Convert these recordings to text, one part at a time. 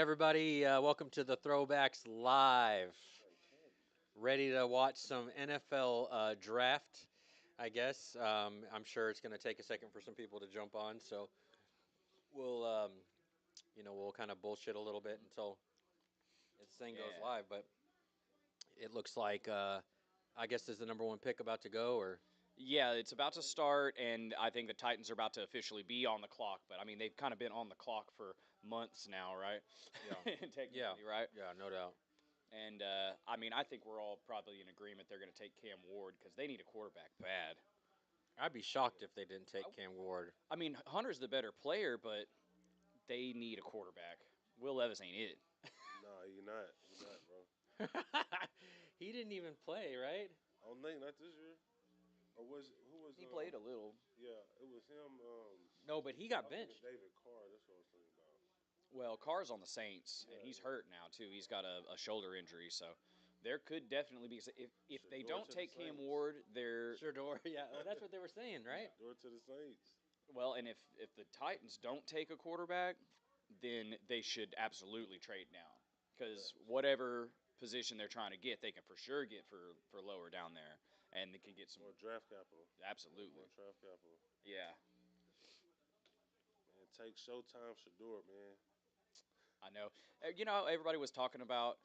everybody? Welcome to the Throwbacks Live. Ready to watch some NFL draft, I guess. I'm sure it's going to take a second for some people to jump on, so we'll, we'll kind of bullshit a little bit until this thing goes Yeah. live. But it looks like, I guess, is the number one pick about to go, or Yeah, it's about to start, and I think the Titans are about to officially be on the clock. But I mean, they've kind of been on the clock for months now, right? Yeah. Technically, yeah, right? yeah, no doubt. And I mean, I think we're all probably in agreement they're going to take Cam Ward because they need a quarterback bad. I'd be shocked if they didn't take Cam Ward. I mean, Hunter's the better player, but they need a quarterback. Will Levis ain't it. Nah, you're not. You're not, bro. He didn't even play, right? I don't think not this year. Or was who was? He played a little. Yeah, it was him. No, but he I got think benched. David Carr. That's what I was thinking about. Well, Carr's on the Saints, and he's hurt now too. He's got a shoulder injury, so there could definitely be. If they Shador don't to the take Cam Saints. Ward, they're Shador, yeah, well, that's what they were saying, right? Door to the Saints. well. And if the Titans don't take a quarterback, then they should absolutely trade now because whatever position they're trying to get, they can for sure get for lower down there, and they can get some More draft capital. absolutely. More draft capital. Yeah, Man, take Showtime Shador, man. I know. Everybody was talking about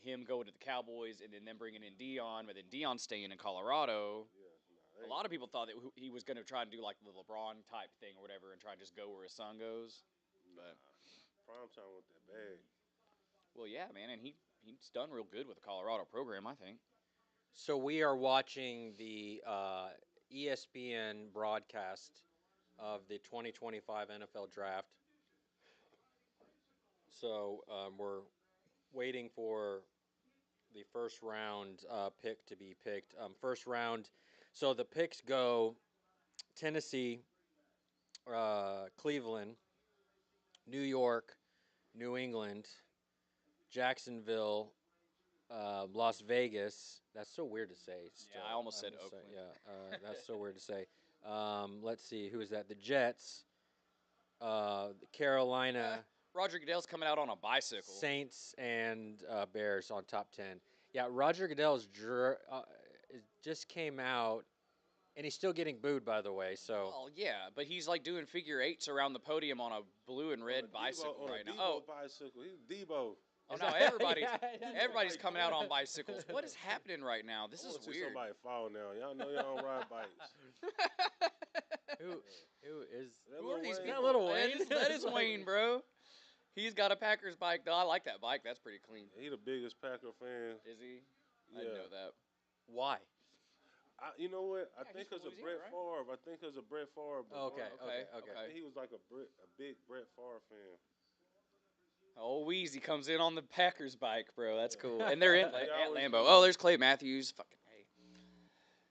him going to the Cowboys and then them bringing in Dion, but then Dion staying in Colorado. Yeah, A lot of people thought that he was going to try and do like the LeBron type thing or whatever and try and just go where his son goes. But Prime time with that bag. well, yeah, man, and he's done real good with the Colorado program, I think. So we are watching the ESPN broadcast of the 2025 NFL Draft. So we're waiting for the first round pick to be picked. First round. So the picks go Tennessee, Cleveland, New York, New England, Jacksonville, Las Vegas. That's so weird to say. Still. I almost said gonna say- Oakland. yeah, that's so weird to say. Let's see, who is that? The Jets, Carolina, Roger Goodell's coming out on a bicycle. Saints, and Bears on top 10. Yeah, Roger Goodell's it just came out, and he's still getting booed, by the way. So Well, yeah, but he's like doing figure eights around the podium on a blue and red bicycle right now. Oh, bicycle. He's Debo. Oh no, everybody's Yeah, everybody's coming out on bicycles. What is happening right now? This I is wanna see weird. somebody fall now. Y'all know y'all don't ride bikes. who is That Who are Lil these Wayne? people? Little That Wayne? is- that is Wayne, bro. He's got a Packers bike though. I like that bike. That's pretty clean. He the biggest Packer fan. Is he? I Yeah. didn't know that. why? You know what? I Yeah, think he's because from of Brett Louisiana, Favre. I think because of Brett Favre. but Okay, Okay, okay. okay. I think he was like a big Brett Favre fan. Oh, Weezy comes in on the Packers bike, bro. That's cool. And they're in They at always Lambeau. do. Oh, there's Clay Matthews. Fucking hey.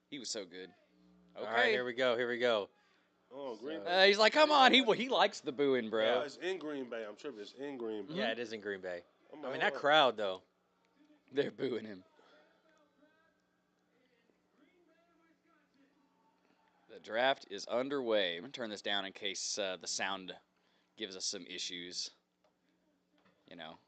He was so good. Okay. All right, here we go. Here we go. Oh, Green So- Bay. He's like, come on. He likes the booing, bro. Yeah, it's in Green Bay. I'm tripping. It's in Green Bay. Yeah, it is in Green Bay. I'm I mean, like, that crowd though. They're booing him. The draft is underway. I'm going to turn this down in case the sound gives us some issues.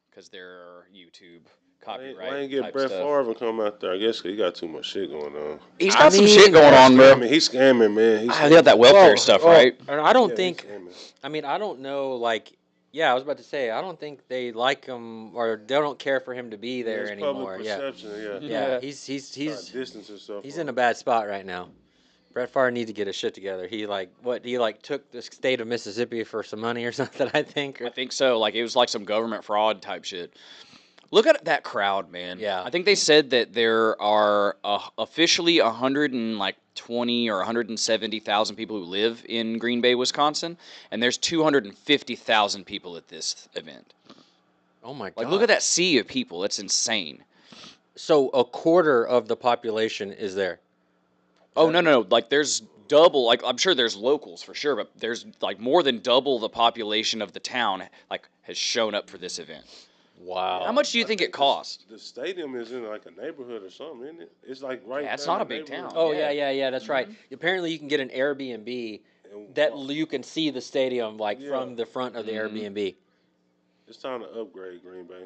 Because there are YouTube copyright Why ain't get type Brett stuff. Favre to come out there? I guess 'cause he got too much shit going on. He's I got some mean, shit going on, bro. He's scamming, man. He's They got that welfare stuff, right? And I don't Yeah, think. he's scamming. I mean, I don't know. Like, yeah, I was about to say, I don't think they like him or they don't care for him to be there His anymore. public Yeah, perception, yeah. yeah. Yeah. He's Trying to distance himself. he's from in a it. bad spot right now. Brett Favre needs to get his shit together. He took the state of Mississippi for some money or something. I think. I think so. Like, it was like some government fraud type shit. Look at that crowd, man. Yeah. I think they said that there are officially 120 or 170,000 people who live in Green Bay, Wisconsin, and there's 250,000 people at this event. Oh my god! Like, look at that sea of people. That's insane. So a quarter of the population is there. Oh, no. Like, there's double. Like, I'm sure there's locals for sure, but there's, like, more than double the population of the town, like, has shown up for this event. Wow. How much do you I think it this- cost? The stadium is in like a neighborhood or something, isn't it? It's like right. Yeah, it's there in not the a big neighborhood. town. Oh Yeah. yeah. That's right. Apparently, you can get an Airbnb And that walk. you can see the stadium like Yeah. from the front of the Mhm. Airbnb. It's time to upgrade Green Bay.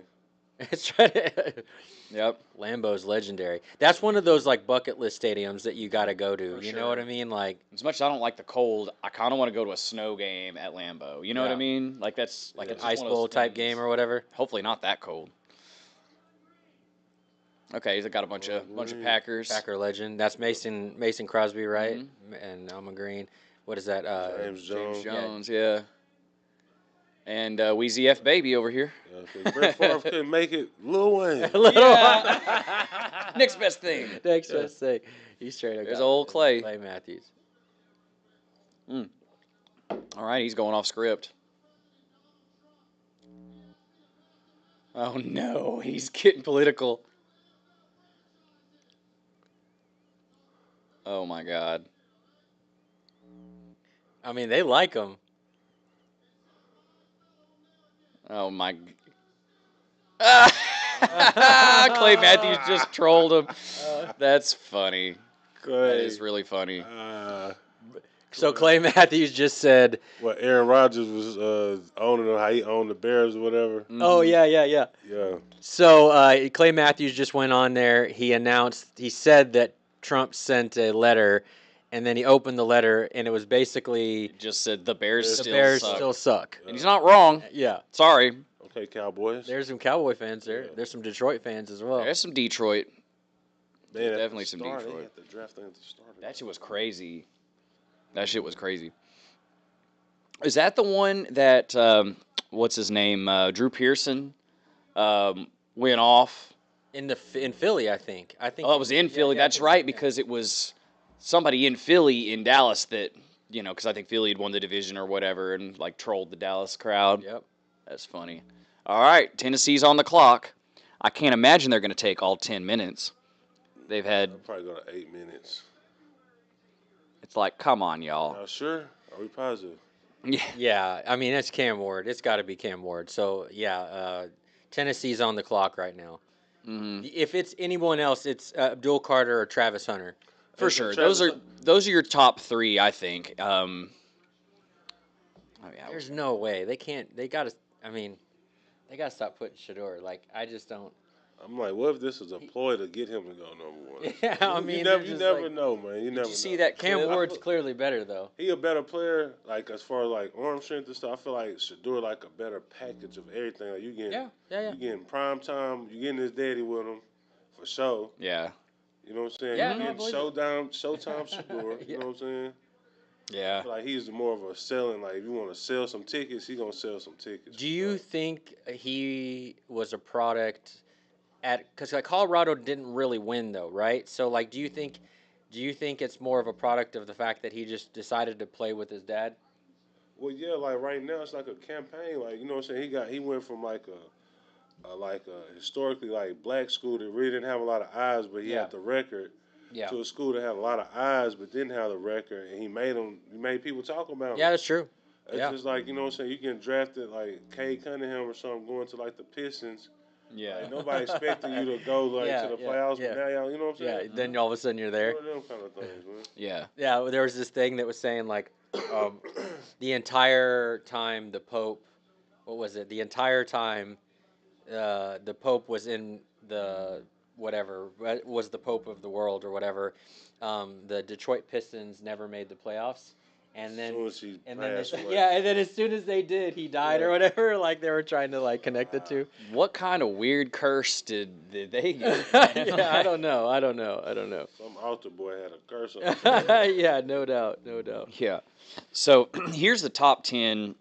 It's right. Yep. Lambeau's legendary. That's one of those like bucket list stadiums that you got to go to. For You know what I sure. mean? Like, As much as I don't like the cold, I kind of want to go to a snow game at Lambeau. You know what I Yeah. mean? Like that's like Yeah. an just ice one of those bowl type things. game or whatever. Hopefully not that cold. Okay, he's got a bunch of Packers. Packer legend. That's Mason Crosby, right? Mhm. And Alma Green. What is that? James James Jones. Jones, yeah. And Wheezy F Baby over here. Yeah, 'cause Brett Favre couldn't make it. Lil Wayne. Yeah. Next best thing. Next Yeah. best thing. He's straight up. There's got old it. Clay. Clay Matthews. All right, he's going off script. Oh no, he's getting political. Oh my God. I mean, they like him. Oh my. Clay Matthews just trolled him. That's funny. That is really funny. So Clay Matthews just said, What Aaron Rodgers was owning him, how he owned the Bears or whatever. "Oh Mhm. yeah." Yeah. So Clay Matthews just went on there. He said that Trump sent a letter, and then he opened the letter, and it was basically It just said the Bears The the still Bears suck. still suck. And he's not wrong. Yeah, Sorry. Okay, Cowboys. there's some Cowboy fans there. Yeah. There's some Detroit fans as well. There's some Detroit. Man, at the definitely some start, Detroit. They had to draft them at the start. That shit was crazy. That shit was crazy. Is that the one that what's his name? Drew Pearson went off. In Philly, I think. Oh, it was in Philly. That's right, because it was somebody in Philly in Dallas that because I think Philly had won the division or whatever, and like trolled the Dallas crowd. Yep. That's funny. All right, Tennessee's on the clock. I can't imagine they're going to take all 10 minutes. They've had. I'll probably go to 8 minutes. It's like, come on, y'all. Now, sure? Are we positive? Yeah. Yeah, I mean it's Cam Ward. It's got to be Cam Ward. So yeah, Tennessee's on the clock right now. hmm If it's anyone else, it's Abdul Carter or Travis Hunter. For Hey, sure. Travis- Those are your top three, I think. Oh, yeah. There's no way they can't. They gotta. I mean, they gotta stop putting Shador. Like I just don't. I'm like, what if this is a ploy to get him to go number one? Yeah, I You mean, never, they're you just never like- know, man. You never you see know. that Cam clip? Ward's clearly better though. He a better player, like as far as like arm strength and stuff. I feel like Shador like a better package of everything. Like you getting, Yeah. you getting prime time. You getting his daddy with him, for sure. Yeah. You know what I'm saying? Yeah, you no, I getting believe Showtime Shador. Yeah. You know what I'm saying? I Yeah. feel like he's more of a selling. Like if you want to sell some tickets, he gonna sell some tickets. Do you think he was a product because like Colorado didn't really win though, right? So like, do you think it's more of a product of the fact that he just decided to play with his dad? Well, yeah, like right now it's like a campaign. Like you know what I'm saying? He went from like a historically like black school that really didn't have a lot of eyes, but he Yeah. had the record. Yeah. To a school that had a lot of eyes but didn't have the record, and he made people talk about Yeah, him. that's true. It's yeah. just like, you know what I'm saying, you getting drafted like Cade Cunningham or something going to like the Pistons. Yeah. Like, nobody expecting you to go like Yeah, to the yeah, playoffs, yeah. but now y'all, you know what I'm Yeah. saying? Then all of a sudden you're there. One of them kind of things, man. Yeah. Yeah. There was this thing that was saying like, the entire time the Pope, what was it? The entire time, the Pope was in the whatever was the Pope of the world or whatever. The Detroit Pistons never made the playoffs, and then As soon as he and then passed away. yeah, and then as soon as they did, he died or Yeah. whatever. Like they were trying to like connect the two. What kind of weird curse did they get? Yeah, I don't know. Some altar boy had a curse on him. Yeah, no doubt. Yeah. So here's the top 10,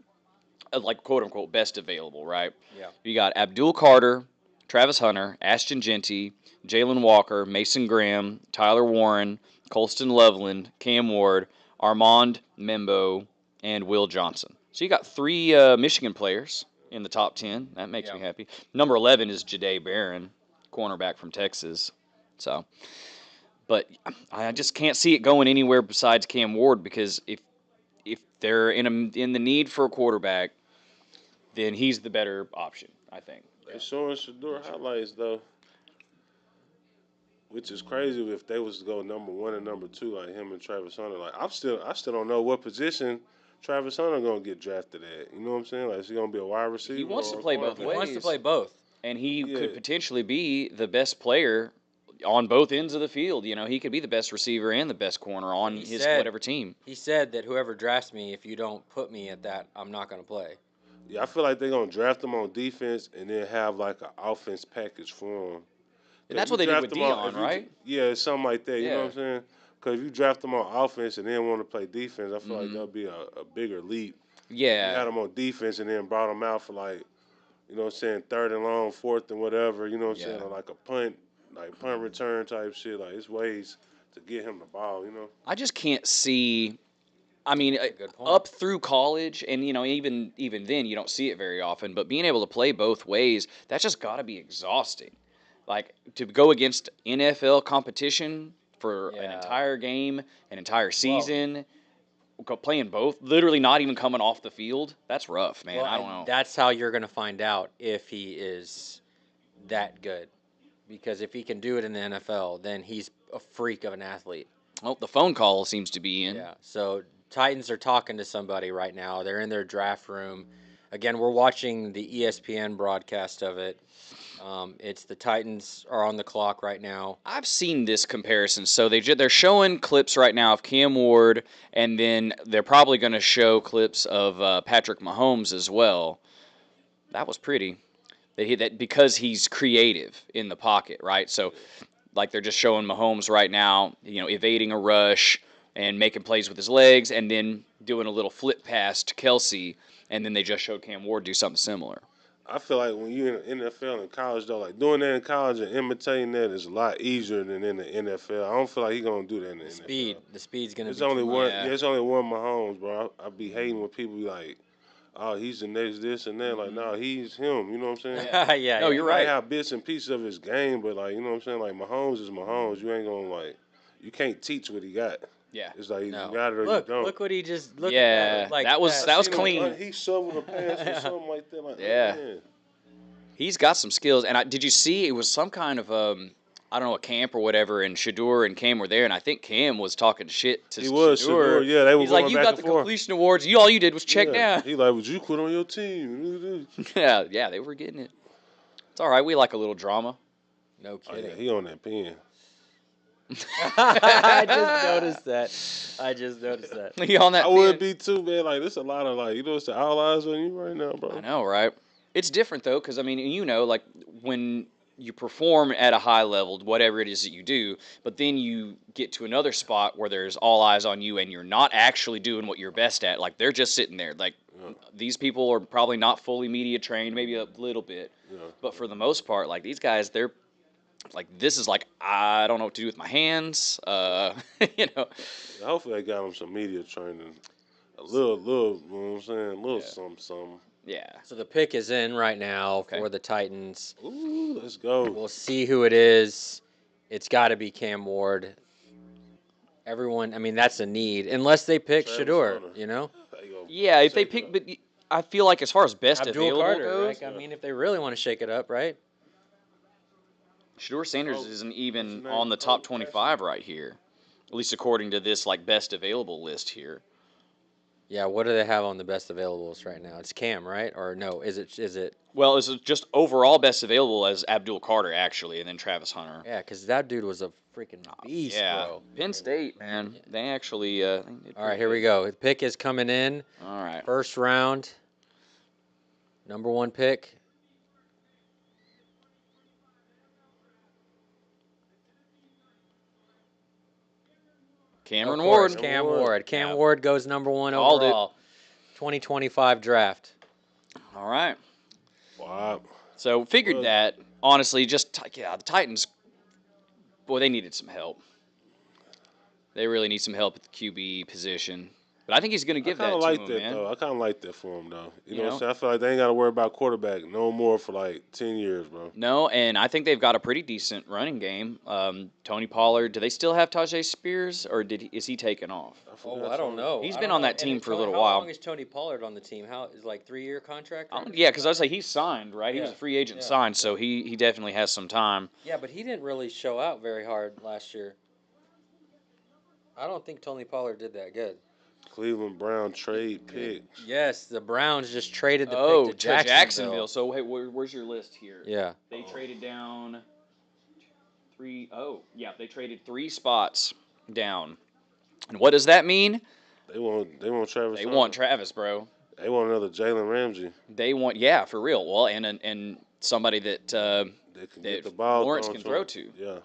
like quote unquote, best available, right? Yeah. You got Abdul Carter, Travis Hunter, Ashton Genty, Jalen Walker, Mason Graham, Tyler Warren, Colston Loveland, Cam Ward, Armand Membo, and Will Johnson. So you got three Michigan players in the top 10. That makes me happy. Number 11 is Jahdae Barron, cornerback from Texas. So, but I just can't see it going anywhere besides Cam Ward, because if they're in the need for a quarterback, then he's the better option, I think. They showing Shador highlights though, which is crazy if they was to go number one and number two like him and Travis Hunter. Like I still don't know what position Travis Hunter gonna get drafted at? You know what I'm saying? Like, is he gonna be a wide receiver? He wants or to a play both He cornerback? wants to ways. play both. And he Yeah. could potentially be the best player on both ends of the field. You know, he could be the best receiver and the best corner on He his said- whatever team. He said that whoever drafts me, if you don't put me at that, I'm not going to play. Yeah, I feel like they're gonna draft him on defense and then have like an offense package for him. And that's what they did with Dion, right? Yeah, it's something like that. You know Yeah. what I'm saying? Because if you draft him on offense and then want to play defense, I feel like Mhm. that'll be a bigger leap. You had Yeah. him on defense and then brought him out for like, you know what I'm saying, 3rd and long, 4th and whatever. You know what I'm saying, Yeah. or like a punt return type shit. Like it's ways to get him the ball. You know. I just can't see. I mean, That's a good point. up through college, and you know, even then, you don't see it very often. But being able to play both ways, that's just got to be exhausting. Like to go against NFL competition for an Yeah. entire game, an entire season, playing both, literally not even coming off the field. That's rough, man. Well, I don't know. That's how you're going to find out if he is that good. Because if he can do it in the NFL, then he's a freak of an athlete. Oh, the phone call seems to be in. Yeah. So Titans are talking to somebody right now. They're in their draft room. Again, we're watching the ESPN broadcast of it. It's the Titans are on the clock right now. I've seen this comparison. So they're showing clips right now of Cam Ward, and then they're probably going to show clips of Patrick Mahomes as well. That was pretty. That because he's creative in the pocket, right? So, like they're just showing Mahomes right now, you know, evading a rush and making plays with his legs, and then doing a little flip pass to Kelsey, and then they just showed Cam Ward do something similar. I feel like when you're in the NFL and college, though, like doing that in college and imitating that is a lot easier than in the NFL. I don't feel like he's gonna do that in the NFL. The speed's going to It's be only too one. much. Yeah. Yeah, it's only one Mahomes, bro. I be hating when people be like, "Oh, he's the next this and that." Like, no, he's him. You know what I'm saying? Yeah. No, you're He might right. have bits and pieces of his game, but like, you know what I'm saying? Like, Mahomes is Mahomes. You ain't gonna like, you can't teach what he got. Yeah. It's like No. you got it or Look, you don't. look what he just look Yeah, at that. Like that was I seen him, clean. He shoveled a pass or something like that. Like, Yeah. man. He's got some skills. And did you see it was some kind of I don't know, a camp or whatever, and Shador and Cam were there, and I think Cam was talking shit to He was Shador. Shador. Yeah, they were He's like, going "You back got and the forth. completion awards. All you did was check Yeah. down." He like, would you quit on your team? Yeah, they were getting it. It's all right. We like a little drama. no Oh, kidding. yeah, he on that pen. I just noticed that. You on that? I would pen? be too, man. Like, there's a lot of like, you know, it's the all eyes on you right now, bro. I know, right? It's different though, because I mean, you know, like when you perform at a high level, whatever it is that you do, but then you get to another spot where there's all eyes on you, and you're not actually doing what you're best at. Like they're just sitting there. Like Yeah. these people are probably not fully media trained, maybe a little bit, Yeah. but for the most part, like these guys, they're like, this is like, I don't know what to do with my hands. You know. Hopefully, they got him some media training. A little, you know what I'm saying? A little Yeah. something. Yeah. So the pick is in right now Okay. for the Titans. Ooh, let's go. We'll see who it is. It's got to be Cam Ward. Everyone, I mean, that's a need. Unless they pick Travis Shador, Hunter. you know? There you go. Yeah, if they Shake it pick, up. but I feel like as far as best Abdul available Carter, goes, right? I mean, if they really want to shake it up, right? Shador Sanders Oh, isn't what's even his name? on the top Oh, 25 right here, at least according to this like best available list here. Yeah, what do they have on the best availables right now? It's Cam, right? Or no, is it Well, it's just overall best available as Abdul Carter actually, and then Travis Hunter. Yeah, because that dude was a freaking beast, Yeah, bro. Penn State, man, they actually. All right, here we go. The pick is coming in. All right, First round. Number 1 pick. Cameron Of course, Ward. Cam Ward. Ward. Cam Yeah. Ward goes number 1 Called it. overall. 2025 draft. All right, Wow. so figured Well- that honestly, just the Titans. Boy, they needed some help. They really need some help at the QB position. But I think he's going to give I that kind to of like him, that man. though. I kind of like that for him though. You know what know? I'm saying? I feel like they ain't got to worry about quarterback no more for like 10 years, bro. No, and I think they've got a pretty decent running game. Tony Pollard, do they still have Tajay Spears, or is he taken off? forgot I don't something. know. He's I been don't on know. that team And for a Tony- little how while. long is Tony Pollard on the team? How is like 3-year contract? right? Yeah, because I was like, he's signed, right? He was a Yeah, free agent yeah, signed, so he definitely has some time. Yeah, but he didn't really show out very hard last year. I don't think Tony Pollard did that good. Cleveland Brown trade pick. Yes, the Browns just traded the Oh, pick to Jacksonville. So, hey, where's your list here? Yeah. They traded down three. Oh, yeah, they traded 3 spots down. And what does that mean? They want Travis. They want Travis, bro. They want another Jalen Ramsey. They want, for real. Well, and somebody that They can get the ball. Lawrence thrown can to throw him. to. Yeah.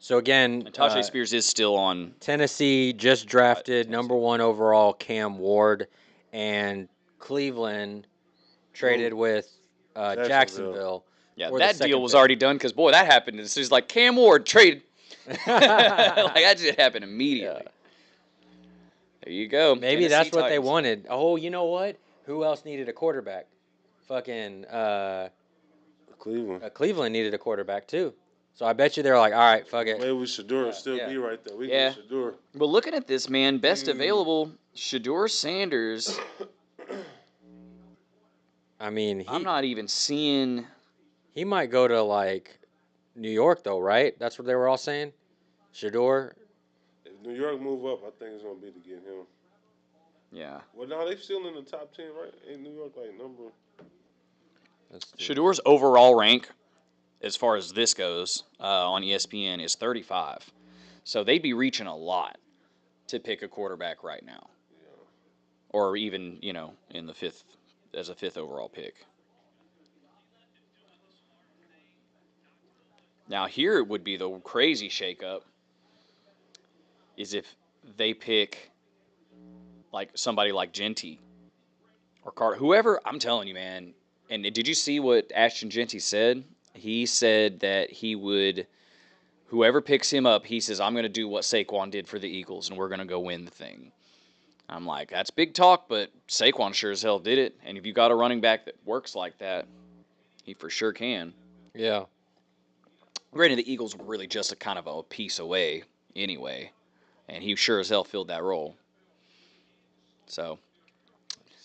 So again, And Tajay Spears is still on. Tennessee just drafted Tennessee. number 1 overall Cam Ward, and Cleveland traded with Jacksonville. Yeah, for the that second deal was pick. already done because, boy, that happened. It's just like Cam Ward traded. Like, that just happened immediately. Yeah. There you go. Maybe Tennessee that's what they Titans. wanted. Oh, you know what? Who else needed a quarterback? Fucking Cleveland. Cleveland needed a quarterback too. So I bet you they're like, all right, fuck it. Maybe Shador Yeah, still yeah. be right there. We Yeah. get Shador. But looking at this, man, best available, Shador Sanders. I mean, I'm not even seeing. he might go to like New York though, right? That's what they were all saying. Shador. If New York move up, I think it's gonna be to get him. Yeah. Well, no, they still in the top 10, right? Ain't New York like number? Shador's overall rank, as far as this goes, on ESPN is 35. So they'd be reaching a lot to pick a quarterback right now. Yeah. Or even, in the 5th, as a 5th overall pick. Now, here would be the crazy shakeup is if they pick like somebody like Genty or Carter, whoever. I'm telling you, man. And did you see what Ashton Genty said? He said that he would, whoever picks him up, he says, I'm going to do what Saquon did for the Eagles, and we're going to go win the thing. I'm like, that's big talk, but Saquon sure as hell did it. And if you got a running back that works like that, he for sure can. Yeah. Granted, the Eagles were really just a kind of a piece away anyway, and he sure as hell filled that role. So,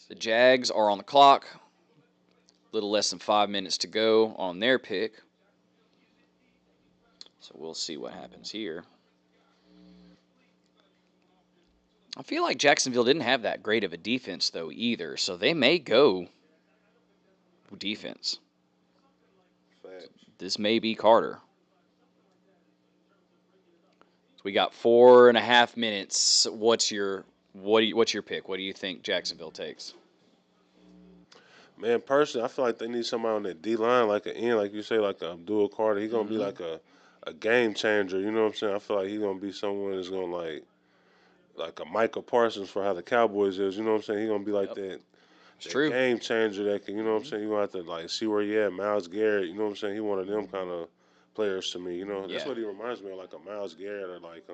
the Jags are on the clock. A little less than 5 minutes to go on their pick. So we'll see what happens here. I feel like Jacksonville didn't have that great of a defense, though, either. So they may go defense. Facts. This may be Carter. So we got 4.5 minutes. What's your pick? What do you think Jacksonville takes? Man, personally, I feel like they need somebody on that D line, like an end, like you say, like a Abdul Carter. He's gonna be like a game changer. You know what I'm saying? I feel like he's gonna be someone that's gonna like a Michael Parsons for how the Cowboys is. You know what I'm saying? He's gonna be like that. It's true. Game changer that can. You know what I'm saying? You gonna have to like see where he at. Myles Garrett. You know what I'm saying? He one of them kind of players to me. You know, that's Yeah. what he reminds me of, like a Myles Garrett or like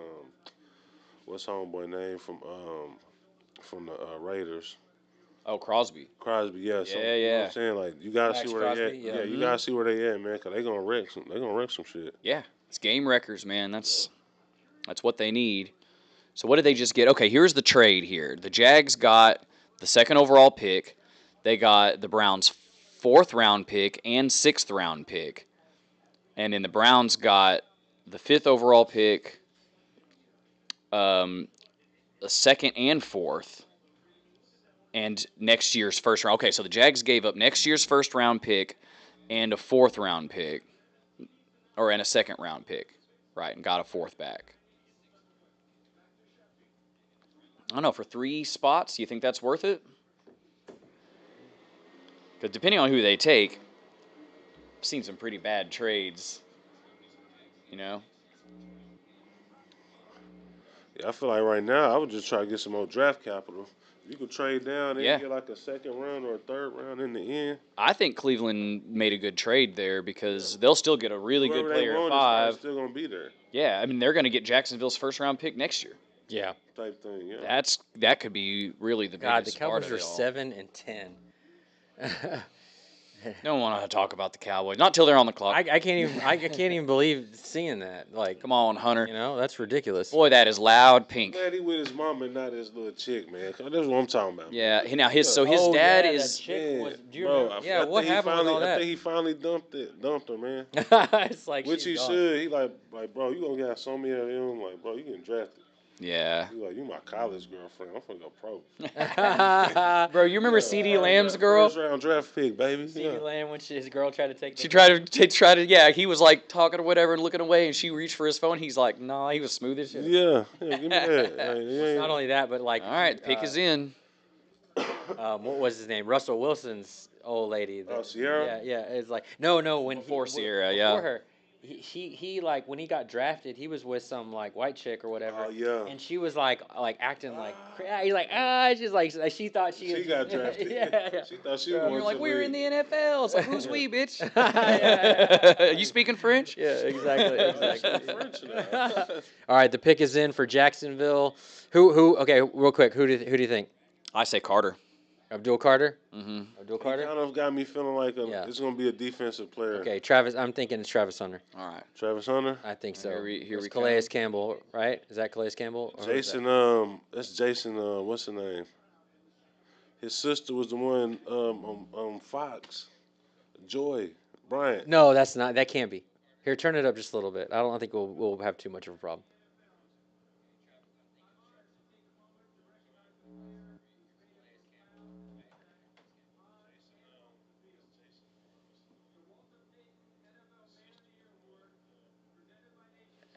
what's homeboy name from the Raiders. Oh, Crosby. Crosby, yeah. So, Yeah, You know what yeah. I'm saying? Like, you gotta Max see where they Crosby, at. yeah. Yeah, you gotta see where they at, man, because they gonna wreck some shit. Yeah, it's game wreckers, man. That's what they need. So what did they just get? Okay, here's the trade here. The Jags got the 2nd overall pick. They got the Browns' 4th round pick and 6th round pick. And then the Browns got the 5th overall pick, the 2nd and 4th, and next year's 1st round. Okay, so the Jags gave up next year's 1st round pick and a 4th round pick, and a 2nd round pick, right, and got a 4th back. I don't know, for 3 spots, you think that's worth it? Because depending on who they take, I've seen some pretty bad trades, Yeah, I feel like right now I would just try to get some more draft capital. You could trade down and Yeah. get like a 2nd round or a 3rd round in the end. I think Cleveland made a good trade there because they'll still get a really Whoever good they player at want is probably 5. still gonna be there, Yeah, I mean, they're going to get Jacksonville's 1st round pick next year. Yeah. type thing. Yeah. That could be really the God, the biggest part Cowboys of are it all. 7-10. Don't want to talk about the Cowboys. Not till they're on the clock. I can't even believe seeing that. Like, Come on, Hunter. that's ridiculous. Boy, that is loud pink. Glad he with his mom and not his little chick, man. 'Cause that's what I'm talking about. Yeah. Now his dad is. Man, Do you bro, remember? Yeah, what think he happened with finally, all I that? think he finally dumped her, man. It's like Which she's he gone. should. He like, bro, you gonna get so many of them. Like, bro, you getting drafted. Yeah. You like, you my college girlfriend. I'm finna go pro. Bro, you remember Yeah, CD first Lamb's round- girl? First round draft pick, baby. CeeDee Yeah. Lamb when his girl tried to take. She tried to, yeah, he was like talking or whatever and looking away, and she reached for his phone. He's like, nah, he was smooth as shit. Yeah, give me that. Like, you ain't- Not only that, but like. All right, the pick is in. What was his name? Russell Wilson's old lady. Oh, Sierra? Yeah, yeah. It's like no, when Before he, Sierra, before yeah. her, he like when he got drafted, he was with some like white chick or whatever. Oh, yeah. And she was like acting like he's like she's like she thought she got drafted. yeah. She thought she Bro, was. You're like, we're in the NFL. It's like, who's we, bitch? Yeah. You speaking French? Yeah, exactly. French now. All right, the pick is in for Jacksonville. Who? Okay, real quick. Who do you think? I say Carter. Abdul Carter. Mm-hmm. Abdul He Carter. kind of got me feeling like Yeah. it's going to be a defensive player. Okay, Travis. I'm thinking it's Travis Hunter. All right. Travis Hunter. I think so. Here It's we Calais come. Campbell, right? Is that Calais Campbell? Or who is Jason, that? that's Jason, what's her name? His sister was the one on Fox. Joy Bryant. No, that's not. That can't be. Here, turn it up just a little bit. I don't think we'll have too much of a problem.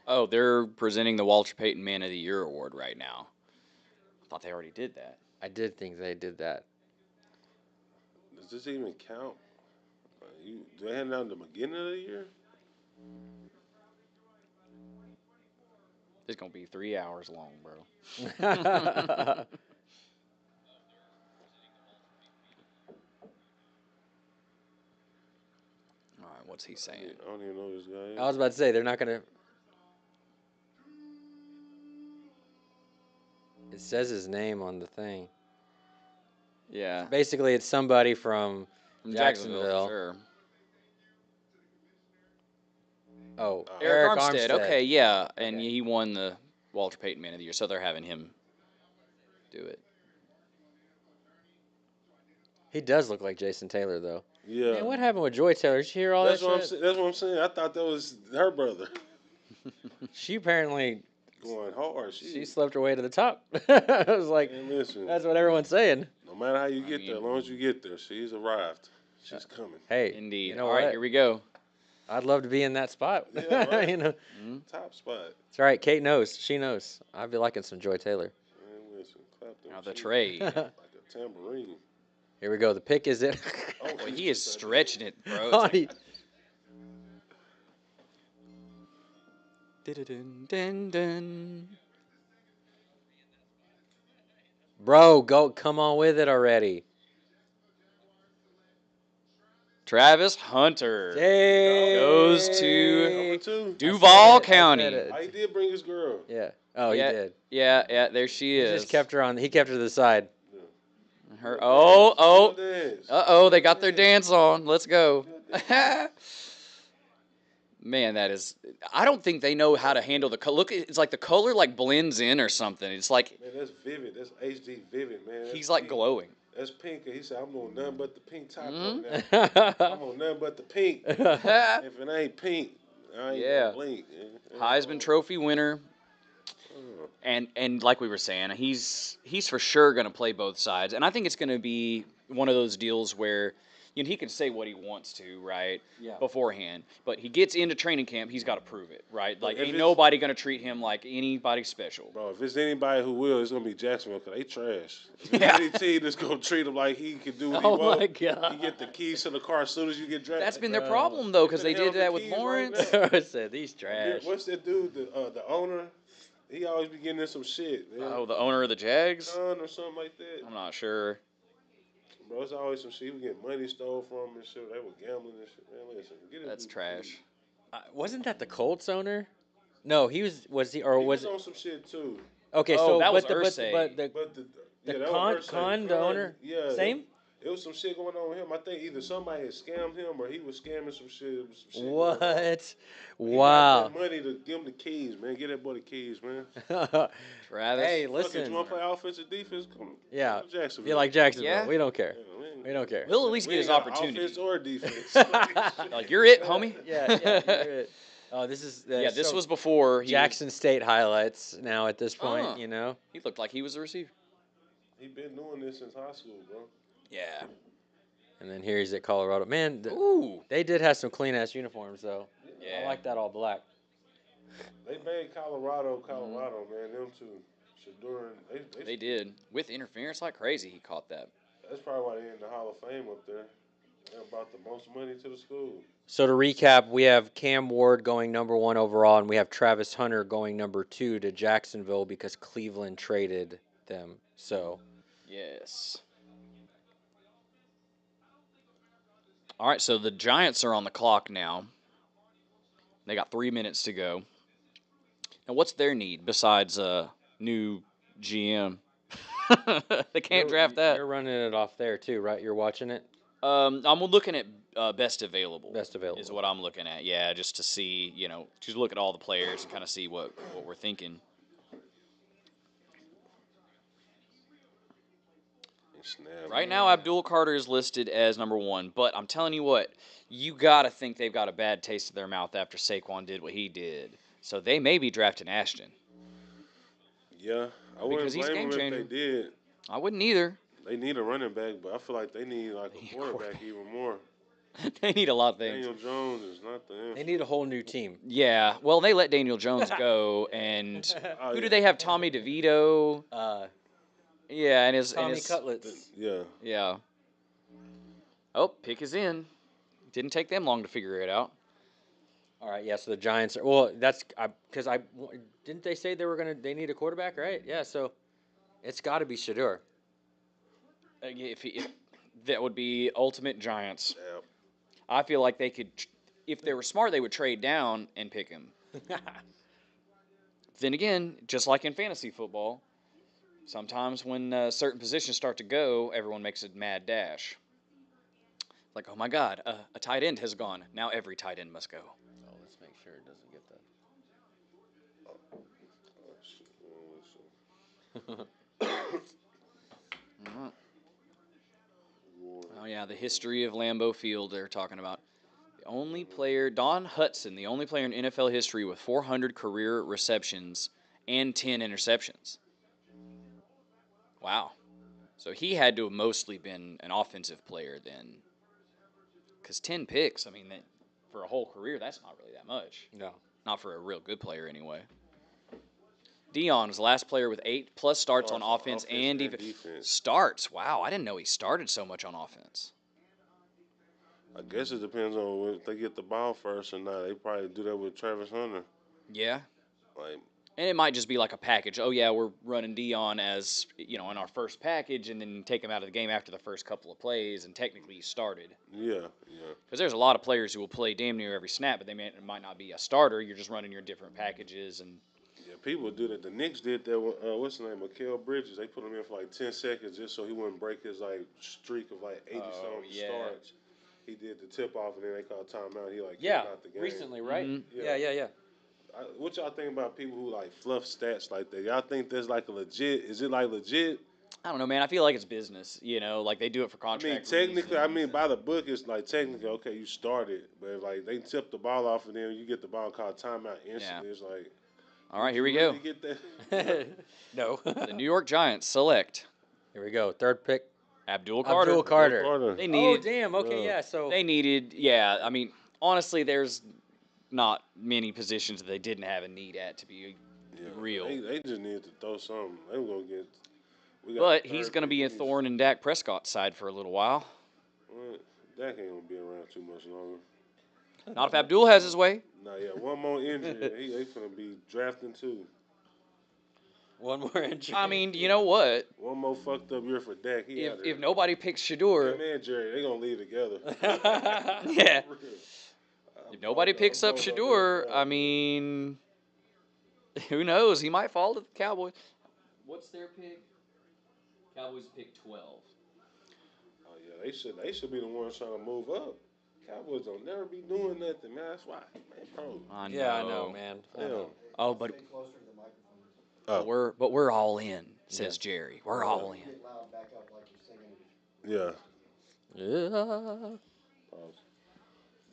Oh, they're presenting the Walter Payton Man of the Year award right now. I thought they already did that. I did think they did that. Does this even count? Do they hand out the beginning of the year? It's gonna be 3 hours long, bro. All right, what's he saying? I don't even know who this guy is. I was about to say they're not gonna. It says his name on the thing. Yeah, Basically, it's somebody from from Jacksonville. Sure. Oh, Eric Armstead. Armstead. Okay, yeah, and Okay. he won the Walter Payton Man of the Year, so they're having him do it. He does look like Jason Taylor, though. Yeah. Man, what happened with Joy Taylor? Did you hear all That's that what I'm shit? saying. That's what I'm saying. I thought that was her brother She apparently going hard. she slept her way to the top. I was like, Man, listen. that's what everyone's saying. No matter how you I get there, as mean- long as you get there, she's arrived. She's coming. Hey, Indeed. You know All right, what? here we go. I'd love to be in that spot. Yeah, right. You know, Top spot. it's all right. Kate knows. She knows. I'd be liking some Joy Taylor. Man, listen. Clap them Now the cheeks trade. like a tambourine. Here we go. The pick is it. Oh, Boy, he is stretching it, bro. Oh, he- Dun-dun-dun-dun. Bro, go. Come on with it already. Travis Hunter Yay. goes Number to two. Duval I said County. it. Oh, he did bring his girl. Yeah. Oh, Yeah. he did. Yeah, there she He is. just kept her on. He kept her to the side. Her. Oh. Dance. Uh-oh, they got their dance on. Let's go. Man, that is. I don't think they know how to handle the color. Look, it's like the color like blends in or something. It's like Man, that's vivid. That's HD vivid, man. That's he's like pink. glowing. That's pink. And he said, I'm on nothing but the pink top Mhm. on now. I'm on nothing but the pink. If it ain't pink, I ain't Yeah. gonna blink. Heisman Trophy winner. Oh. And like we were saying, he's for sure going to play both sides. And I think it's going to be one of those deals where he can say what he wants to, right? Yeah. Beforehand. But he gets into training camp, he's got to prove it, right? But Like, if ain't it's- nobody going to treat him like anybody special. Bro, if it's anybody who will, it's gonna be Jacksonville because they trash. If Yeah. Any team that's gonna treat him like he can do what Oh he wants. my God. You get the keys to the car as soon as you get drafted. That's been their Bro. problem, though, because they Couldn't did help that the with keys right Lawrence. now. I said these trash. What's that dude? The owner. He always be getting in some shit. Man. Oh, the owner of the Jags? Son or something like that. I'm not sure. Bro, it's always some shit. He was getting money stole from him and shit. They were gambling and shit. Man, listen, get him. That's trash. Wasn't that the Colts owner? No, he was. Was he or He was was it? on some shit too. Okay, Oh, so that was but the Irsay. but the But the the that con was Irsay. con the owner Yeah. same. It was some shit going on with him. I think either somebody had scammed him or he was scamming some shit. It was some shit going on. What? He got Wow. that money to give him the keys, man. Get that boy the keys, man. Travis. Hey, Fuck it, listen. you want to play offensive defense? Come Yeah. come to Jacksonville. Be like Jacksonville. Yeah. We don't care. Yeah, man. We don't care. He'll at least We get ain't his got opportunity. Offense or defense. Like, you're it, homie. Yeah, yeah. You're it. Oh, this is Yeah, this was before Jackson State highlights. Now at this point, Uh. you know. He looked like he was a receiver. He been doing this since high school, bro. Yeah. And then here he's at Colorado. Man, Ooh. they did have some clean ass uniforms though. Yeah. I like that all black. They made Colorado, man. Them two. Shadur, They did with interference like crazy. He caught that. That's probably why they in the Hall of Fame up there. They brought the most money to the school. So to recap, we have Cam Ward going number 1 overall, and we have Travis Hunter going number 2 to Jacksonville because Cleveland traded them. So Yes. All right, so the Giants are on the clock now. They got 3 minutes to go. And what's their need besides a new GM? They can't draft that. You're running it off there too, right? You're watching it. I'm looking at best available. Best available is what I'm looking at. Yeah, just to see, just look at all the players and kind of see what we're thinking. Right now, Abdul Carter is listed as number 1, but I'm telling you what, you got to think they've got a bad taste in their mouth after Saquon did what he did. So they may be drafting Ashton. Yeah, I wouldn't blame them if they did. I wouldn't either. They need a running back, but I feel like they need like a quarterback even more. They need a lot of things. Daniel Jones is not the answer. They need a whole new team. Yeah, well, they let Daniel Jones go, and who do they have? Tommy DeVito. Yeah, and his Tommy Cutlets. Yeah. Oh, pick is in. Didn't take them long to figure it out. All right, yeah. So the Giants are that's because didn't they say they need a quarterback, right? Yeah, so it's got to be Shadur. If that would be ultimate Giants. Yeah. I feel like they could, if they were smart, they would trade down and pick him. Then again, just like in fantasy football, sometimes when certain positions start to go, everyone makes a mad dash. Like, oh my God, a tight end has gone. Now every tight end must go. Oh, let's make sure it doesn't get that. Oh yeah, the history of Lambeau Field they're talking about. The only player, Don Hutson, the only player in NFL history with 400 career receptions and 10 interceptions. Wow. So he had to have mostly been an offensive player then. Because 10 picks, I mean, for a whole career, that's not really that much. No. Not for a real good player anyway. Dion was the last player with 8+ starts on offense and defense. Starts. Wow, I didn't know he started so much on offense. I guess it depends on if they get the ball first or not. They probably do that with Travis Hunter. Yeah. Like, and it might just be like a package. Oh, yeah, we're running Dion as, in our first package and then take him out of the game after the first couple of plays, and technically he started. Yeah. Because there's a lot of players who will play damn near every snap, but it might not be a starter. You're just running your different packages and... Yeah, people do that. The Knicks did that. What's his name? Mikal Bridges. They put him in for like 10 seconds just so he wouldn't break his streak of 80-something starts. He did the tip off, and then they called timeout. He came out the game. Recently, right? Mm-hmm. Yeah. What y'all think about people who fluff stats like that? Y'all think that's a legit? Is it legit? I don't know, man. I feel like it's business. Like they do it for contract. Technically, by the book, it's technically okay. You started, but if they tip the ball off and then you get the ball called timeout instantly, it's like. All right, here we go. Get that? No. The New York Giants select. Here we go. Third pick. Abdul Carter. They needed. Oh, damn. Okay, yeah. So they needed. Yeah, I mean, honestly, there's not many positions that they didn't have a need at to be real. They just needed to throw something. They were gonna get. But he's gonna be a thorn in Dak Prescott's side for a little while. Well, Dak ain't gonna be around too much longer. Not if Abdul has his way. No, one more injury, they gonna be drafting too. One more injury. I mean, you know what? One more fucked up year for Dak. If nobody picks Shadur, him and Jerry, they gonna leave together. Yeah. If nobody picks up Shadur, I mean, who knows? He might fall to the Cowboys. What's their pick? Cowboys pick 12. Oh yeah, they should be the ones trying to move up. Cowboys don't never be doing nothing, man. That's why, man, bro. I know. Yeah, I know, man. Oh, but we're all in, says Jerry. We're all in. Yeah. Yeah.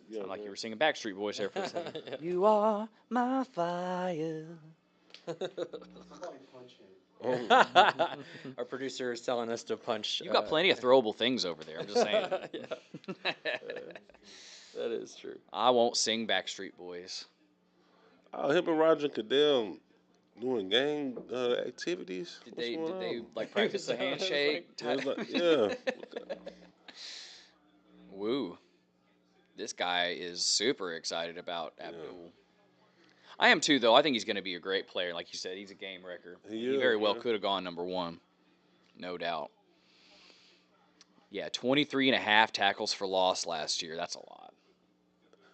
Yeah, Sound like you man. were singing Backstreet Boys there for a second. Yeah. You are my fire. Our producer is telling us to punch. You've got plenty of throwable things over there. I'm just saying. Yeah, that is true. I won't sing Backstreet Boys. Oh, him and Roger Goodell doing gang activities. Did What's they going did they on? like practice the It was handshake? Yeah, it's like- yeah. Woo. This guy is super excited about Yeah. Abdul. I am too, though. I think he's going to be a great player. Like you said, he's a game wrecker. He He is, very well man. could have gone number one, no doubt. Yeah, 23 and a half tackles for loss last year. That's a lot.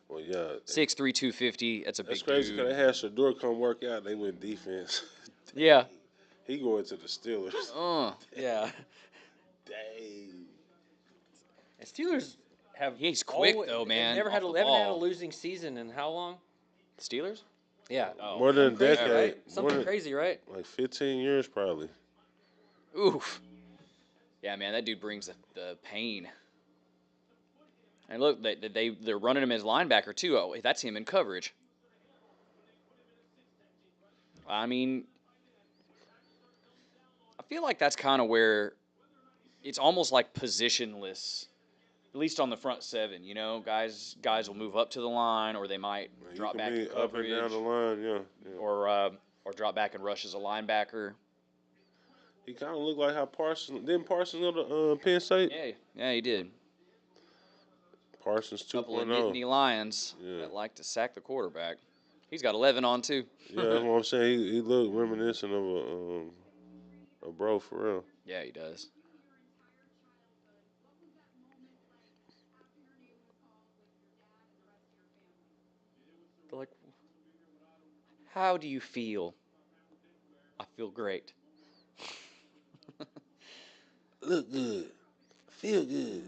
Well, yeah. 6'3", 250. That's a That's big crazy dude. because they had Shador come work out. They went defense. Yeah. He going to the Steelers. Yeah. Dang. And Steelers have. He's quick, always, though, man, They've never had, off the they haven't had a ball. losing season in how long? Steelers? Yeah. Oh. More than a Something crazy, decade. right? More Something than- crazy, right? Like 15 years probably. Oof. Yeah, man, that dude brings the pain. And look, they're running him as linebacker, too. Oh, that's him in coverage. I mean, I feel like that's kind of where it's almost like positionless, at least on the front seven. You know, guys will move up to the line, or they might Man, drop you back can in be up and down coverage, the line, yeah. or drop back and rush as a linebacker. He kind of looked like how Parsons go to Penn State? Yeah, he did. Parsons Couple of 2.0. nittany Lions Yeah. that like to sack the quarterback. He's got 11 on too. Yeah, that's what I'm saying. He looked reminiscent of a bro for real. Yeah, he does. They're like, how do you feel? I feel great. Look good. Feel good.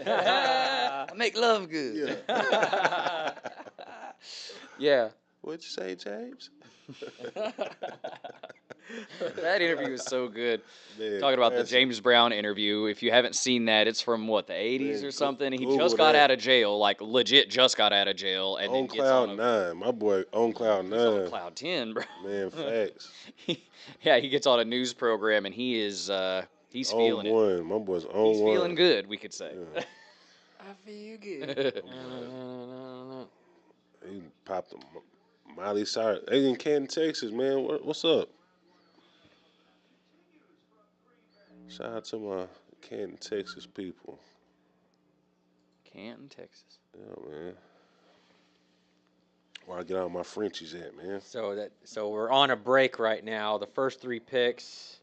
I make love good. Yeah. Yeah. What'd you say, James? That interview was so good. Man, Talking about the classic. James Brown interview. If you haven't seen that, it's from what, the 80s Man, or something? He Google just got that. out of jail, like legit just got out of jail. And then On gets cloud on nine. My boy on cloud he's on nine. cloud 10, bro. Man, facts. Yeah, he gets on a news program and he is he's On feeling it. one. My boy's on He's one. feeling good, we could say. Yeah. I feel good. He popped a Miley Cyrus. They in Canton, Texas, man. What's up? Shout out to my Canton, Texas people. Canton, Texas. Yeah, man. Where I get all my Frenchies at, man. So we're on a break right now. The first three picks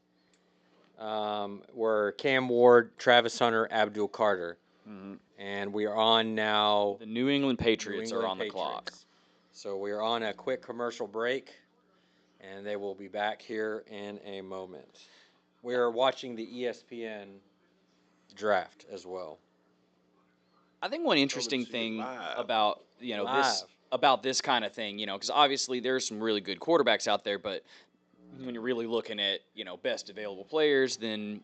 were Cam Ward, Travis Hunter, Abdul Carter, and we are on now. The New England Patriots New are England on the clock. Patriots. So we are on a quick commercial break, and they will be back here in a moment. We are watching the ESPN draft as well. I think one interesting to you thing live. about this kind of thing, because obviously there's some really good quarterbacks out there, but when you're really looking at best available players, then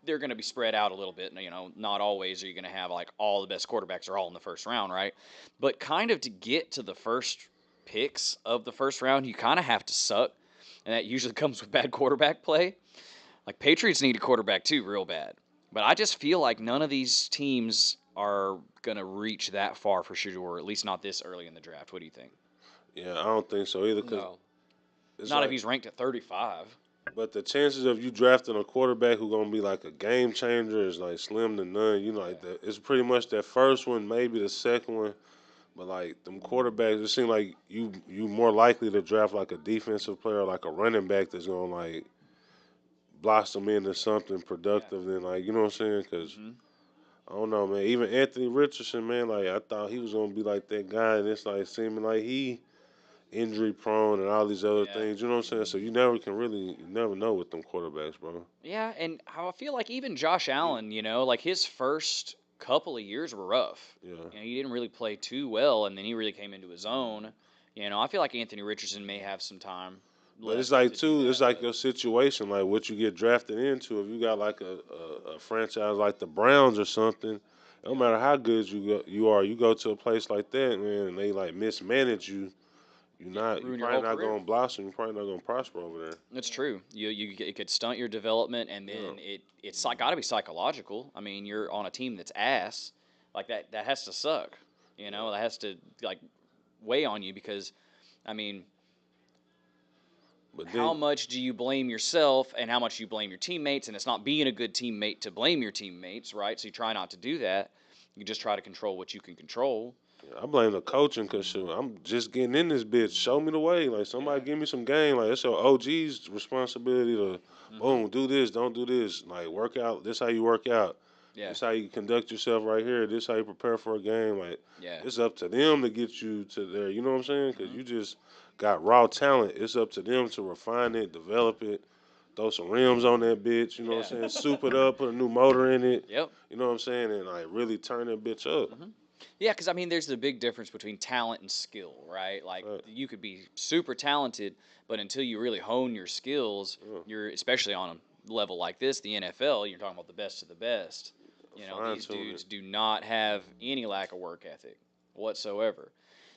they're going to be spread out a little bit. Not always are you going to have like all the best quarterbacks are all in the first round, right? But kind of to get to the first picks of the first round, you kind of have to suck, and that usually comes with bad quarterback play. Like Patriots need a quarterback too, real bad. But I just feel like none of these teams are going to reach that far for sure, at least not this early in the draft. What do you think? Yeah, I don't think so either. Cause No. it's Not like, if he's ranked at 35. But the chances of you drafting a quarterback who's gonna be like a game changer is like slim to none. Like it's pretty much that first one, maybe the second one. But like them quarterbacks, it seems like you more likely to draft like a defensive player, like a running back that's gonna like blossom into something productive than like you know what I'm saying? Because I don't know, man. Even Anthony Richardson, man, like I thought he was gonna be like that guy, and it's like seeming like he injury prone and all these other Yeah. things. You know what I'm saying? So you never know with them quarterbacks, bro. Yeah, and I feel like even Josh Allen, like his first couple of years were rough. Yeah. He didn't really play too well, and then he really came into his own. I feel like Anthony Richardson may have some time. But it's left like to do too, it's that, like but- your situation, like what you get drafted into. If you got like a franchise like the Browns or something, No matter how good you go to a place like that, man, and they like mismanage you. You ruin your probably whole not career. gonna blossom. You're probably not gonna prosper over there. That's true. It could stunt your development, and Yeah. then it's got to be psychological. I mean, you're on a team that's ass, like that. That has to suck. You know, that has to like weigh on you because, I mean, But how then, much do you blame yourself and how much do you blame your teammates? And it's not being a good teammate to blame your teammates, right? So you try not to do that. You just try to control what you can control. I blame the coaching because shoot, I'm just getting in this bitch. Show me the way. Like somebody Yeah. give me some game. Like it's your OG's responsibility to Hmm. boom, do this, don't do this. Like work out. This how you work out. Yeah. This how you conduct yourself right here. This how you prepare for a game. Like Yeah. it's up to them to get you to there. You know what I'm saying? Because Hmm. you just got raw talent. It's up to them to refine it, develop it, throw some rims on that bitch. You know what Yeah. I'm saying? Soup it up, put a new motor in it. Yep. You know what I'm saying? And like really turn that bitch up. Hmm. Yeah, because I mean, there's the big difference between talent and skill, right? Like Right. you could be super talented, but until you really hone your skills, Yeah. you're especially on a level like this, the NFL. You're talking about the best of the best. You know, Fine these tune dudes it. do not have any lack of work ethic whatsoever.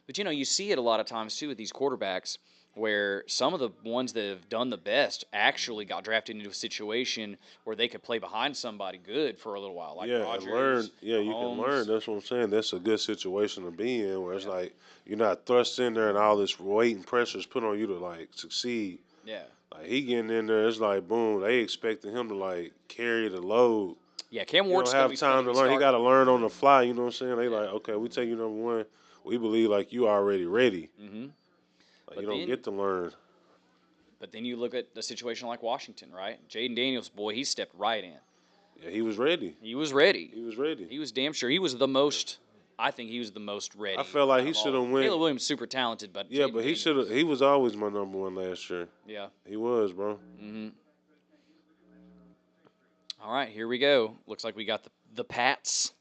But you know, you see it a lot of times too with these quarterbacks where some of the ones that have done the best actually got drafted into a situation where they could play behind somebody good for a little while, like Yeah, and learn. Rodgers, Yeah, you can learn. Mahomes. That's what I'm saying. That's a good situation to be in, where it's Yeah, like you're not thrust in there and all this weight and pressure is put on you to like succeed. yeah. Like he getting in there, it's like boom. They expecting him to like carry the load. Yeah, Cam He don't Ward's have gonna time to be learn. He got starting. to learn on the fly. You know what I'm saying? They Yeah. like, okay, we take you number one. We believe like you already ready. Hmm. Like you But don't then, get to learn. but then you look at a situation like Washington, right? Jaden Daniels, boy, he stepped right in. Yeah, he was ready. He was ready. He was ready. He was damn sure. He was the most. I think he was the most I ready felt like out he of should all of have them. went. Caleb Williams super talented, but Yeah, Jaden but he should have. Daniels. He was always my number one last year. Yeah. He was, bro. Hmm. All right, here we go. Looks like we got the Pats.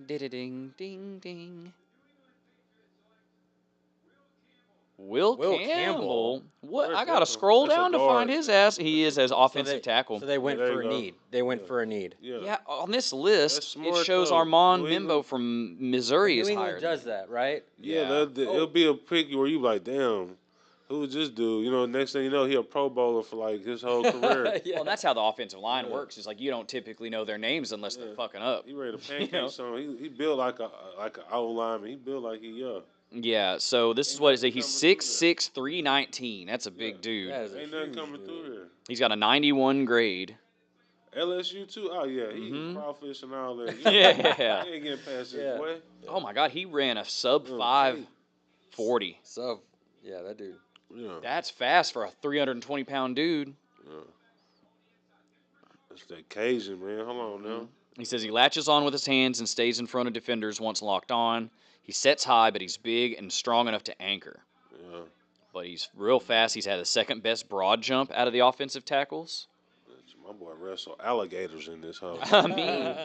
Ding ding ding. Will Will Campbell. Campbell? What? Where's I that gotta from? scroll That's a down to find guard. his ass. He That's is a as guard. offensive tackle. So they went there you for a go. need. They went Yeah. for a need. Yeah. Yeah, on this That's list, it smart shows though. Armand New Mimbo England. from But Missouri is New higher England than does him. that, right? Yeah, Yeah. it'll Oh, be a picky where you like, damn, who is this dude? You know, next thing you know, he a Pro Bowler for like his whole career. yeah. Well, and that's how the offensive line Yeah. works. Is like you don't typically know their names unless they're Yeah. fucking up. He ready to You pancake know? something. He built like a old lineman. He built like he young. Yeah. So this is Ain't what is nothing it? He's coming through there. 6'6", 319. That's a Yeah. big dude. That is a Ain't nothing huge coming dude. through here. He's got a 91 grade. LSU too. Oh yeah, he eating Mhm. crawfish and all that. Yeah. He ain't getting past this Yeah. boy. Oh my God, he ran a sub Little 540. cake. So, yeah, that dude. Yeah. That's fast for a 320-pound dude. Yeah. It's that Cajun man. Hold on now. He says he latches on with his hands and stays in front of defenders once locked on. He sets high, but he's big and strong enough to anchor. Yeah. But he's real fast. He's had the second best broad jump out of the offensive tackles. My boy wrestle alligators in this house. I mean,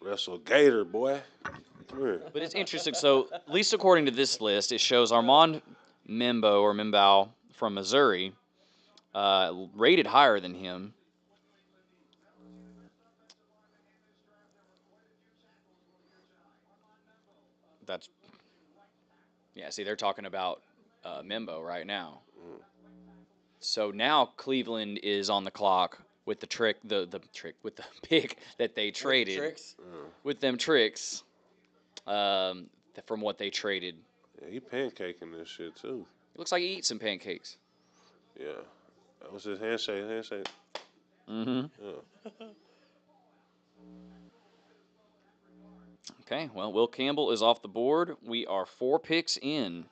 Wrestle gator, boy. Come here. but it's interesting. So, at least according to this list, it shows Armand Mimbo from Missouri rated higher than him. That's yeah. See, they're talking about Mimbo right now. Mm. So now Cleveland is on the clock with the trick, the trick with the pick that they traded Tricks. with them tricks, from what they traded. Yeah, he pancaking this shit too. It looks like he eats some pancakes. Yeah. That was his handshake. Mm-hmm. Yeah. Okay, well, Will Campbell is off the board. We are 4 picks in.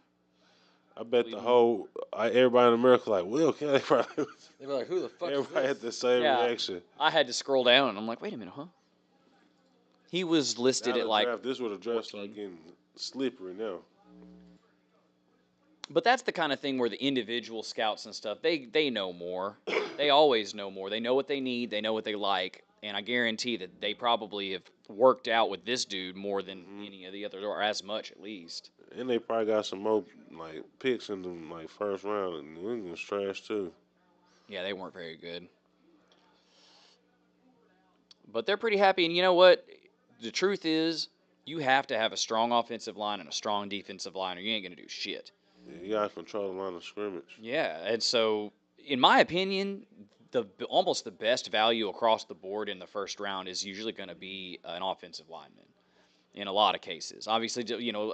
I bet the Cleveland. whole everybody in America like Will Kelly probably. They were like, "Who the fuck is Everybody had this?" the same Yeah. reaction. I had to scroll down, and I'm like, wait a minute, huh? He was listed Now at the like, draft, this would have draft 14. start getting slippery now. but that's the kind of thing where the individual scouts and stuff, they know more. They always know more. They know what they need. They know what they like. And I guarantee that they probably have worked out with this dude more than any of the others, or as much at least. And they probably got some more like picks in the like first round. And New England's trash too. Yeah, they weren't very good. But they're pretty happy. And you know what? The truth is, you have to have a strong offensive line and a strong defensive line, or you ain't going to do shit. Yeah, you gotta control the line of scrimmage. Yeah. And so, in my opinion, almost the best value across the board in the first round is usually going to be an offensive lineman. In a lot of cases, obviously,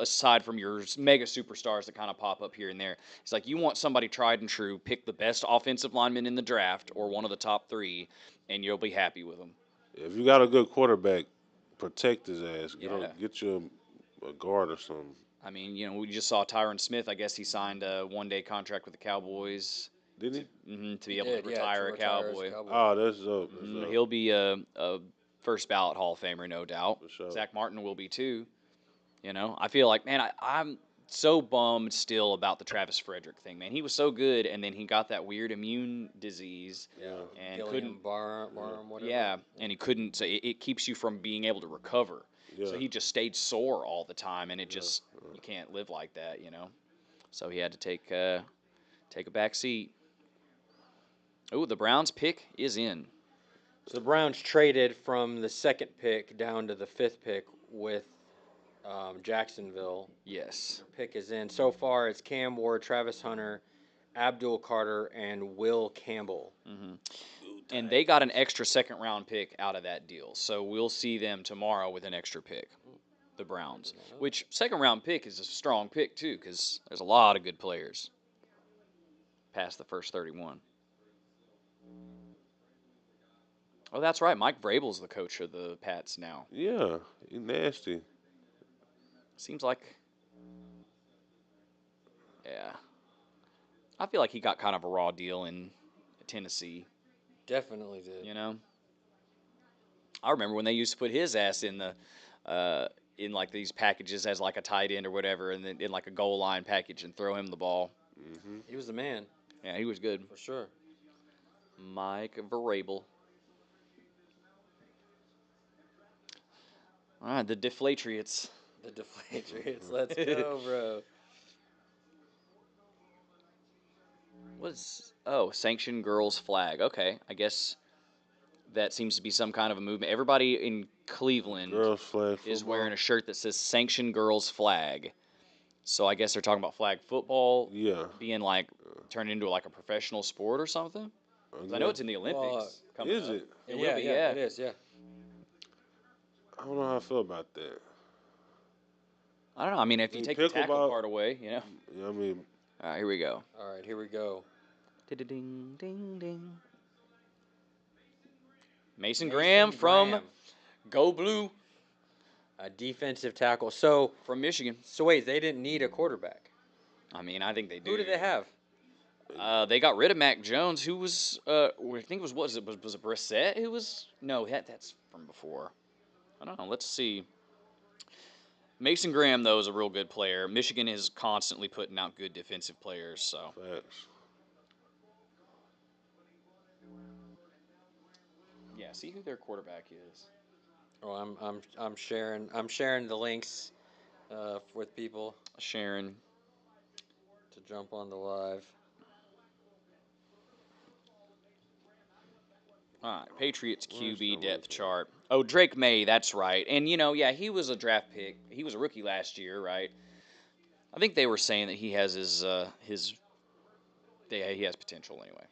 aside from your mega superstars that kind of pop up here and there, it's like you want somebody tried and true. Pick the best offensive lineman in the draft or one of the top 3, and you'll be happy with them. If you got a good quarterback, protect his ass. Yeah. Get you a guard or something. I mean, we just saw Tyron Smith. I guess he signed a 1-day contract with the Cowboys Didn't he? to be able to retire a Cowboy. Oh, that's dope. That's dope. He'll be a first ballot Hall of Famer, no doubt. For sure. Zach Martin will be too. I feel like, man, I'm so bummed still about the Travis Frederick thing, man. He was so good, and then he got that weird immune disease. Yeah. And Guillain Barre, whatever. Yeah, and he couldn't. So it keeps you from being able to recover. Yeah. So he just stayed sore all the time, and you can't live like that, So he had to take a back seat. Oh, the Browns pick is in. So the Browns traded from the 2nd pick down to the 5th pick with Jacksonville. Yes. Pick is in. So far, it's Cam Ward, Travis Hunter, Abdul Carter, and Will Campbell. Mm-hmm. And they got an extra 2nd-round pick out of that deal. So we'll see them tomorrow with an extra pick, the Browns. Which 2nd-round pick is a strong pick, too, because there's a lot of good players past the first 31. Oh, that's right. Mike Vrabel's the coach of the Pats now. Yeah, he nasty. Seems like, yeah. I feel like he got kind of a raw deal in Tennessee. Definitely did. I remember when they used to put his ass in in like these packages as like a tight end or whatever, and then in like a goal line package and throw him the ball. Mm-hmm. He was the man. Yeah, he was good. For sure. Mike Vrabel. All right, the Deflatriots. The Deflatriots. Let's go, bro. Sanctioned girls flag. Okay, I guess that seems to be some kind of a movement. Everybody in Cleveland Girls flag football. is wearing a shirt that says sanctioned girls flag. So I guess they're talking about flag football being like turned into like a professional sport or something. 'Cause I know it's in the Olympics. coming Is up. it? It will be, yeah. It is, yeah. I don't know how I feel about that. I don't know. I mean, if you take the tackle pickleball- part away, Yeah, I mean, All right, here we go. All right, here we go. Ding, ding, ding. Mason Graham from Graham, Go Blue a defensive tackle. So from Michigan. wait, they didn't need a quarterback. I mean, I think they do. Who did they have? They got rid of Mac Jones, who was, I think it was it Brissett who was? No, that's from before. I don't know. Let's see. Mason Graham, though, is a real good player. Michigan is constantly putting out good defensive players. So facts. yeah, see who their quarterback is. Oh, I'm sharing the links with people Sharon. to jump on the live. All right, Patriots Where's QB the depth rookie? chart. Oh, Drake May, that's right. And, yeah, he was a draft pick. He was a rookie last year, right? I think they were saying that he has he has potential anyway.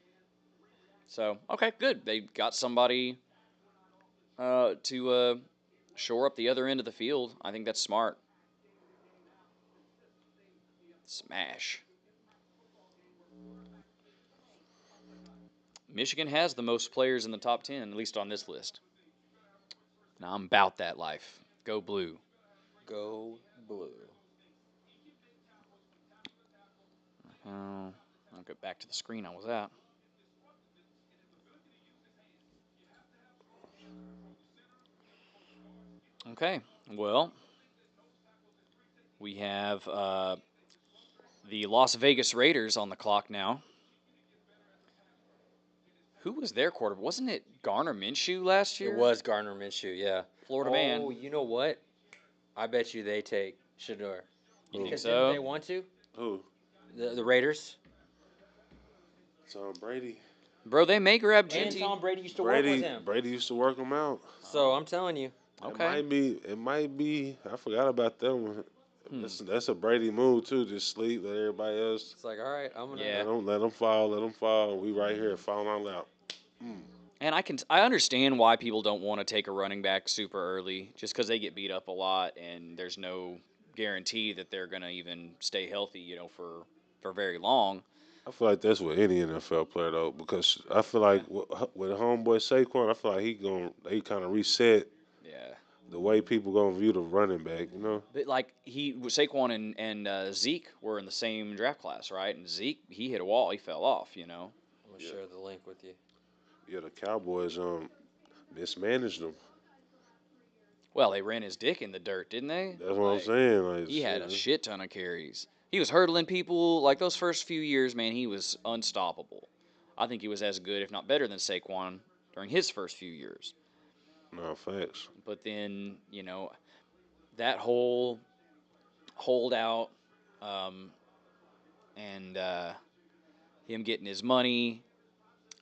So, okay, good. They got somebody to shore up the other end of the field. I think that's smart. Smash. Michigan has the most players in the top 10, at least on this list. Now I'm about that life. Go Blue. Go Blue. I'll get back to the screen I was at. Okay, well, we have the Las Vegas Raiders on the clock now. Who was their quarterback? Wasn't it Garner Minshew last year? It was Gardner Minshew, yeah. Florida Oh, man. you know what? I bet you they take Shador. You think Because so? didn't they want to? Who? The Raiders? Tom Brady. Bro, they may grab And Genty. Tom Brady used to work with him. Brady used to work him out. So I'm telling you. Okay. It might be. I forgot about that one. That's a Brady move too. Just sleep, let everybody else. It's like, all right, I'm gonna. Yeah. Let them fall. Let them fall. We right here, falling on out. And I understand why people don't want to take a running back super early, just because they get beat up a lot, and there's no guarantee that they're gonna even stay healthy, for very long. I feel like that's with any NFL player though, because I feel like with homeboy Saquon, I feel like they kind of reset Yeah. the way people gonna view the running back. But like Saquon and Zeke were in the same draft class, right? And Zeke, he hit a wall, he fell off. I'm gonna share the link with you. Yeah, the Cowboys mismanaged them. Well, they ran his dick in the dirt, didn't they? That's what I'm saying. Like, He had a shit ton of carries. He was hurdling people. Like those first few years, man, he was unstoppable. I think he was as good, if not better, than Saquon during his first few years. No facts. But then, that whole holdout, and him getting his money,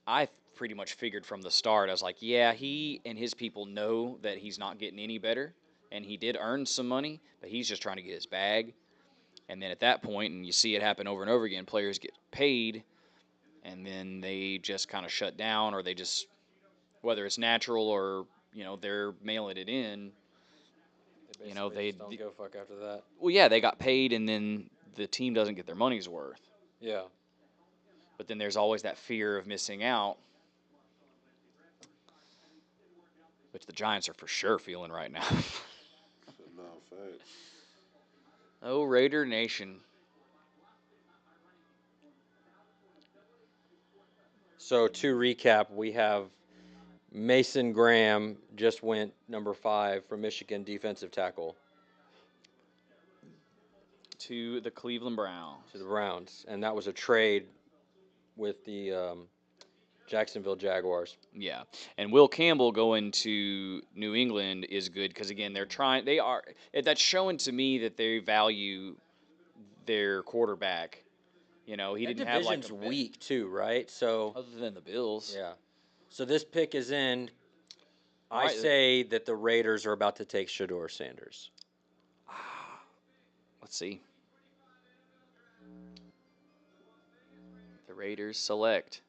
I pretty much figured from the start. I was like, yeah, he and his people know that he's not getting any better, and he did earn some money, but he's just trying to get his bag. And then at that point, and you see it happen over and over again, players get paid, and then they just kind of shut down, or they just, whether it's natural or they're mailing it in. They They just don't give a fuck after that. Well, yeah, they got paid, and then the team doesn't get their money's worth. Yeah. But then there's always that fear of missing out, which the Giants are for sure feeling right now. No facts. Oh, Raider Nation. So to recap, we have Mason Graham just went number 5 for Michigan defensive tackle To the Cleveland Browns. to the Browns, and that was a trade with the Jacksonville Jaguars. Yeah, and Will Campbell going to New England is good because again that's showing to me that they value their quarterback. He That didn't have like division's weak too, right? So other than the Bills. yeah. So this pick is in. I Right. say that the Raiders are about to take Shador Sanders. Let's see. The Raiders select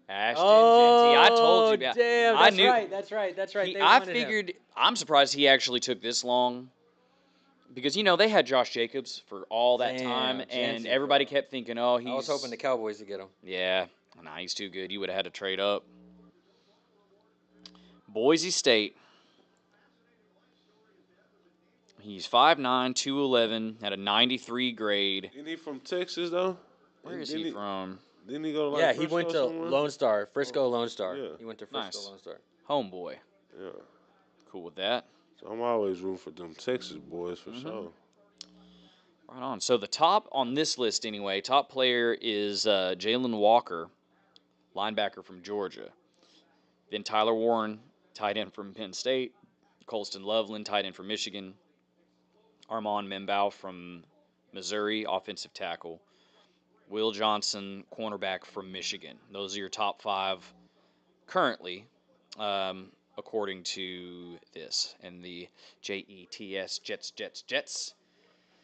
Ashton Genty. I told you about. Damn, I that's knew, right. That's right. That's right. I figured. I'm surprised he actually took this long. Because they had Josh Jacobs for all that Damn, time, and Genty, everybody bro. kept thinking, "Oh, he's." I was hoping the Cowboys would get him. Yeah, nah, he's too good. You would have had to trade up. Boise State. He's 5'9", 211, had a 93 grade. Isn't he from Texas though? Where is he from? Didn't he go to like Yeah, Frisco he went to somewhere? Lone Star, Frisco Lone Star. Yeah. He went to Frisco Nice. Lone Star. Homeboy. Yeah. Cool with that. So I'm always rooting for them Texas boys for Mhm. sure. Right on. So the top on this list, anyway, top player is Jalen Walker, linebacker from Georgia. Then Tyler Warren, tight end from Penn State. Colston Loveland, tight end from Michigan. Armand Membao from Missouri, offensive tackle. Will Johnson, cornerback from Michigan. Those are your top 5 currently, according to this. And the JETS, Jets,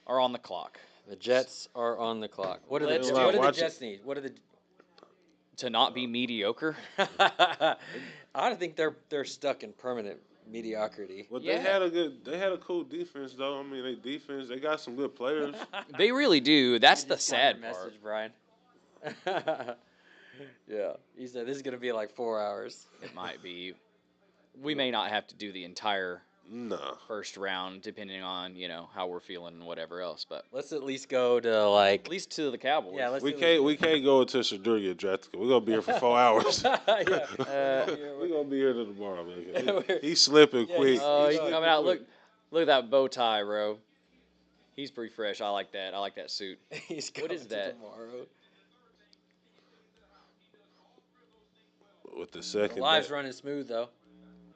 are on the clock. The Jets are on the clock. What do Let's the, do what it. do the Watch it. Jets need? What do the To not be mediocre. I think they're stuck in permanent mediocrity. But Yeah. they had a cool defense though. I mean, they got some good players. They really do. That's You the just got sad your part. message, Brian. Yeah, he said this is gonna be like 4 hours. It might be. We may not have to do the entire Nah. first round, depending on how we're feeling and whatever else. But Let's at least go to like. at least to the Cowboys. Yeah, let's. We can't go until Shador get drafted. We're gonna be here for 4 hours. Yeah. We're gonna be here till tomorrow, man. We're- He's slipping Yeah, quick. Oh, he's He's coming out. Look at that bow tie, bro. He's pretty fresh. I like that. I like that suit. He's What is coming to that? tomorrow. With the The second. live's running smooth though.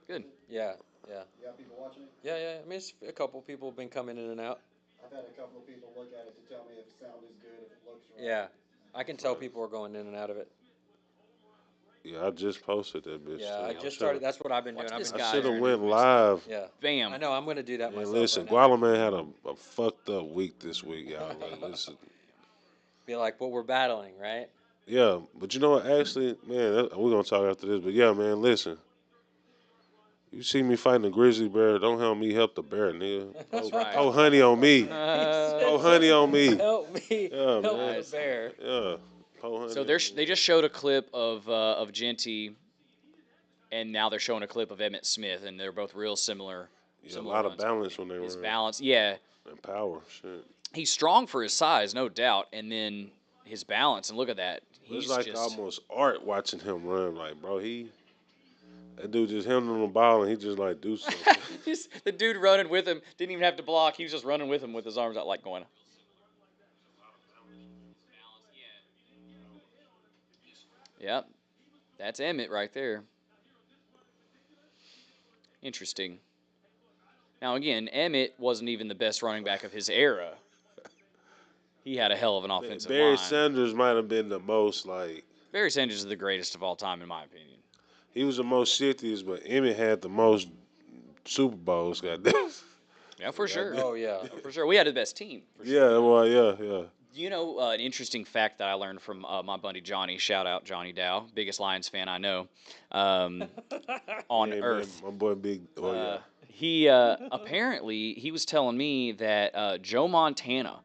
Good. Yeah. You got people watching it? Yeah. I mean, a couple people have been coming in and out. I've had a couple of people look at it to tell me if sound is good, if it looks right. Yeah, I can tell people are going in and out of it. Yeah, I just posted that bitch. Yeah, too. I should've- just started. That's what I've been Watch doing. I've this been I guy should have there, went dude. live. Yeah. Bam. I know. I'm gonna do that Man, myself listen, right now. Gualaman had a fucked up week this week, y'all. Like, listen. Be like what we're battling, right? Yeah, but you know what? Actually, man, we're gonna talk after this. But yeah, man, listen. You see me fighting a grizzly bear? Don't help me help the bear, nigga. That's Throw, right. throw honey on me. He said, Throw honey on me. help me, Yeah, help man. the Nice. bear. Yeah, throw honey. So on they me. just showed a clip of Genty, and now they're showing a clip of Emmett Smith, and they're both real similar. Yeah, a similar lot of runs. balance when they His run balance, yeah, and power. Shit. he's strong for his size, no doubt, and then his balance. And look at that, It's he's like just almost art watching him run. Like, bro, that dude just him on the ball and he just like do something. the dude running with him didn't even have to block. He was just running with him with his arms out, like going. Yep, that's Emmett right there. Interesting. Now again, Emmett wasn't even the best running back of his era. He had a hell of an offensive Barry line. Sanders might have been the most like Barry Sanders is the greatest of all time, in my opinion. he was the most shiftiest, but Emmett had the most Super Bowls. Goddamn. Yeah, for sure. Oh yeah. For sure. We had the best team. For sure. Yeah, well, yeah. You know, an interesting fact that I learned from my buddy Johnny, shout out Johnny Dow, biggest Lions fan I know, on Yeah, man, earth. my boy Big. Oh yeah. He apparently he was telling me that Joe Montana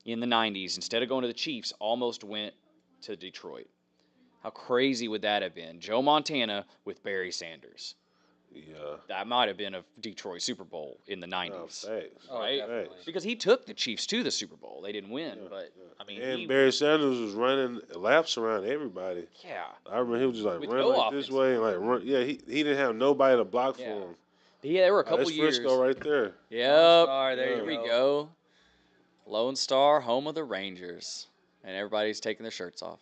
in the 90s, instead of going to the Chiefs, almost went to Detroit. How crazy would that have been? Joe Montana with Barry Sanders. Yeah. That might have been a Detroit Super Bowl in the 90s. No, facts. Oh, Right? definitely. Because he took the Chiefs to the Super Bowl. They didn't win, but I mean, And he Barry Sanders was running laps around everybody. yeah. I remember he was just like With run no like this way and like run. Yeah, he didn't have nobody to block Yeah. for him. Yeah, there were a Oh, couple that's years. Frisco right there. Yep. Star, there Here you we go. go. Lone Star, home of the Rangers. And everybody's taking their shirts off.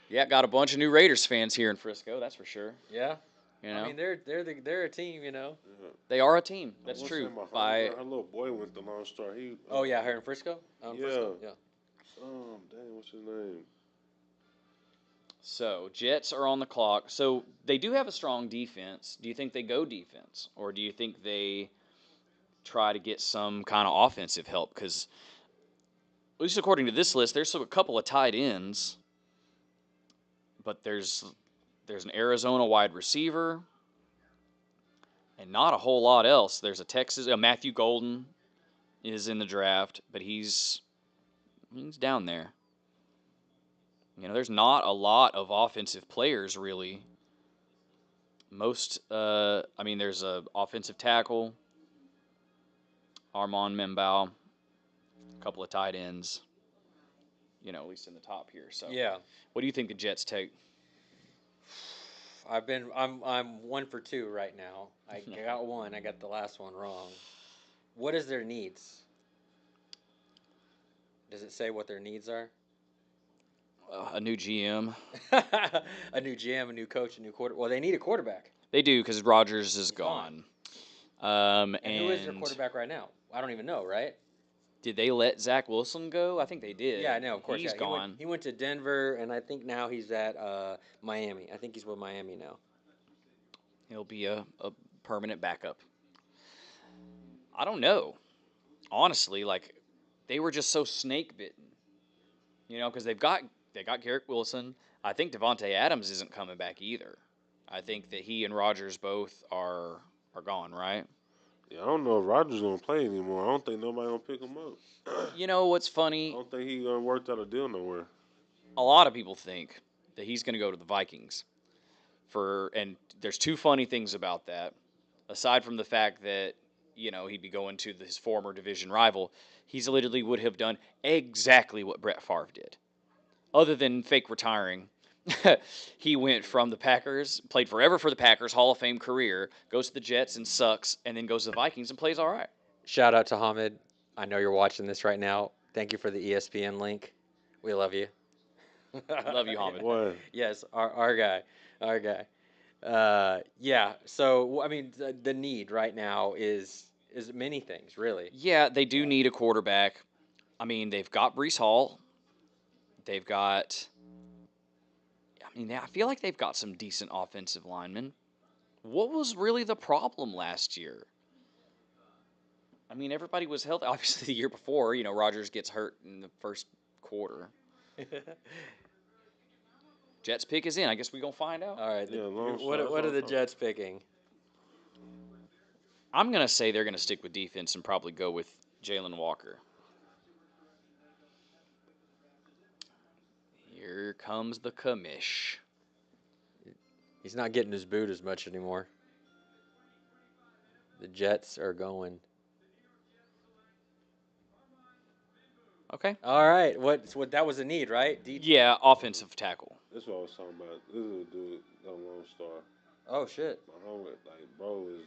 Yeah, got a bunch of new Raiders fans here in Frisco, that's for sure. Yeah. You know, I mean, they're a team, you know. they are a team. That's I wanna true. say my By her little boy went to Lone Star. He. Oh yeah, here in Frisco. Frisco? Yeah. Yeah. Dang, what's his name? so Jets are on the clock. So they do have a strong defense. Do you think they go defense, or do you think they try to get some kind of offensive help? Because at least according to this list, there's a couple of tight ends, but there's an Arizona wide receiver, and not a whole lot else. There's a Texas, Matthew Golden is in the draft, but he's down there. You know, there's not a lot of offensive players really. Most, I mean, there's a offensive tackle, Armand Membao, a couple of tight ends. You know, at least in the top here. So, Yeah. what do you think the Jets take? I'm 1 for 2 right now. I got one. I got the last one wrong. What is their needs? Does it say what their needs are? A new GM. A new GM, a new coach, a new quarter. Well, they need a quarterback. They do because Rodgers is gone. gone. And who is their quarterback right now? I don't even know, right? Did they let Zach Wilson go? I think they did. Yeah, I know. Of course, He's yeah. gone. He went to Denver, and I think now he's at Miami. I think he's with Miami now. He'll be a permanent backup. I don't know. Honestly, like they were just so snake bitten. You know, because they got Garrett Wilson. I think Devontae Adams isn't coming back either. I think that he and Rodgers both are gone, right? Yeah, I don't know if Rodgers gonna play anymore. I don't think nobody gonna pick him up. You know what's I funny? don't think he gonna work out a deal nowhere. A lot of people think that he's going to go to the Vikings. And there's two funny things about that. Aside from the fact that, you know, he'd be going to his former division rival, he's literally would have done exactly what Brett Favre did. Other than fake retiring, he went from the Packers, played forever for the Packers, Hall of Fame career, goes to the Jets and sucks, and then goes to the Vikings and plays all right. Shout out to Hamid. I know you're watching this right now. Thank you for the ESPN link. We love you. Love you, Hamid. What? Yes, our guy. Yeah. So I mean, the need right now is many things, really. Yeah, they do need a quarterback. I mean, they've got Brees Hall. They've got, I mean, I feel like they've got some decent offensive linemen. What was really the problem last year? I mean, everybody was healthy. Obviously, the year before, Rodgers gets hurt in the first quarter. Jets pick is in. I guess we're going to find out. All right. Yeah, long What shots are on the top. Jets picking? I'm going to say they're going to stick with defense and probably go with Jalen Walker. Here comes the commish. He's not getting his boot as much anymore. The Jets are going. Okay. All right. What that was a need, right? Yeah, offensive tackle. That's what I was talking about. This is a dude, the Lone Star. Oh shit. My homie, bro, is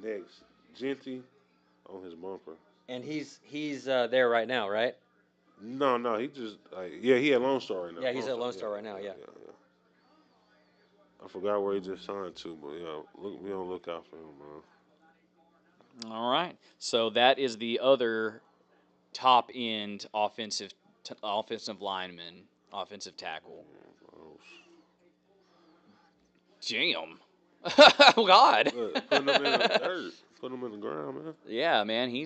next. Genty on his bumper. And he's there right now, right? No, he just he at Lone Star right now. Yeah, he's at Lone Star right now, yeah. I forgot where he just signed to, but be on the lookout for him, man. All right. So that is the other top end offensive lineman, offensive tackle. Damn. Oh God. Look, putting him in the dirt, putting him in the ground, man. Yeah, man. He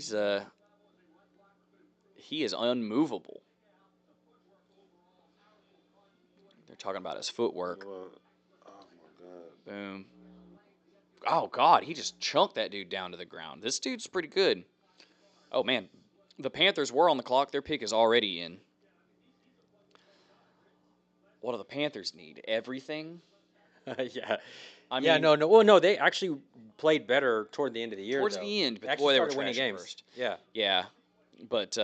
is unmovable. They're talking about his footwork. Oh my God. Boom. Oh, God, he just chunked that dude down to the ground. This dude's pretty good. Oh, man. The Panthers were on the clock. Their pick is already in. What do the Panthers need? Everything? Yeah. I Yeah, mean, no. Well, no, they actually played better toward the end of the year. towards though. the end, They but actually boy, they were started winning trashing games. first. Yeah. Yeah, but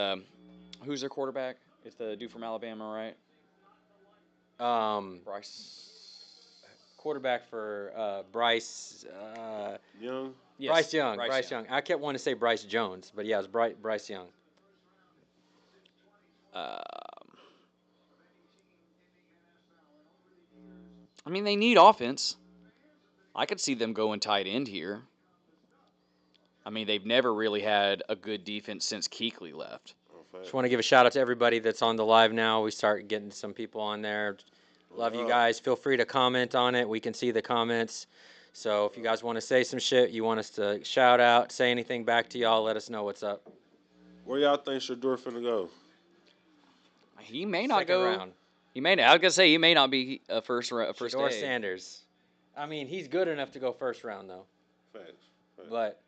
who's their quarterback? It's the dude from Alabama, right? Bryce. Quarterback for Bryce. Young. Yes, Bryce Young. Bryce Young. I kept wanting to say Bryce Jones, but yeah, it was Bryce Young. I mean, they need offense. I could see them going tight end here. I mean, they've never really had a good defense since Kuechly left. Just want to give a shout out to everybody that's on the live now. We start getting some people on there. Love you guys. Feel free to comment on it. We can see the comments. So if you guys want to say some shit, you want us to shout out, say anything back to y'all, let us know what's up. Where y'all think Shedeur finna go? He may not Second go. round. He may not. I was gonna say he may not be a first Shedeur day. Sanders. I mean, he's good enough to go first round though. Facts. But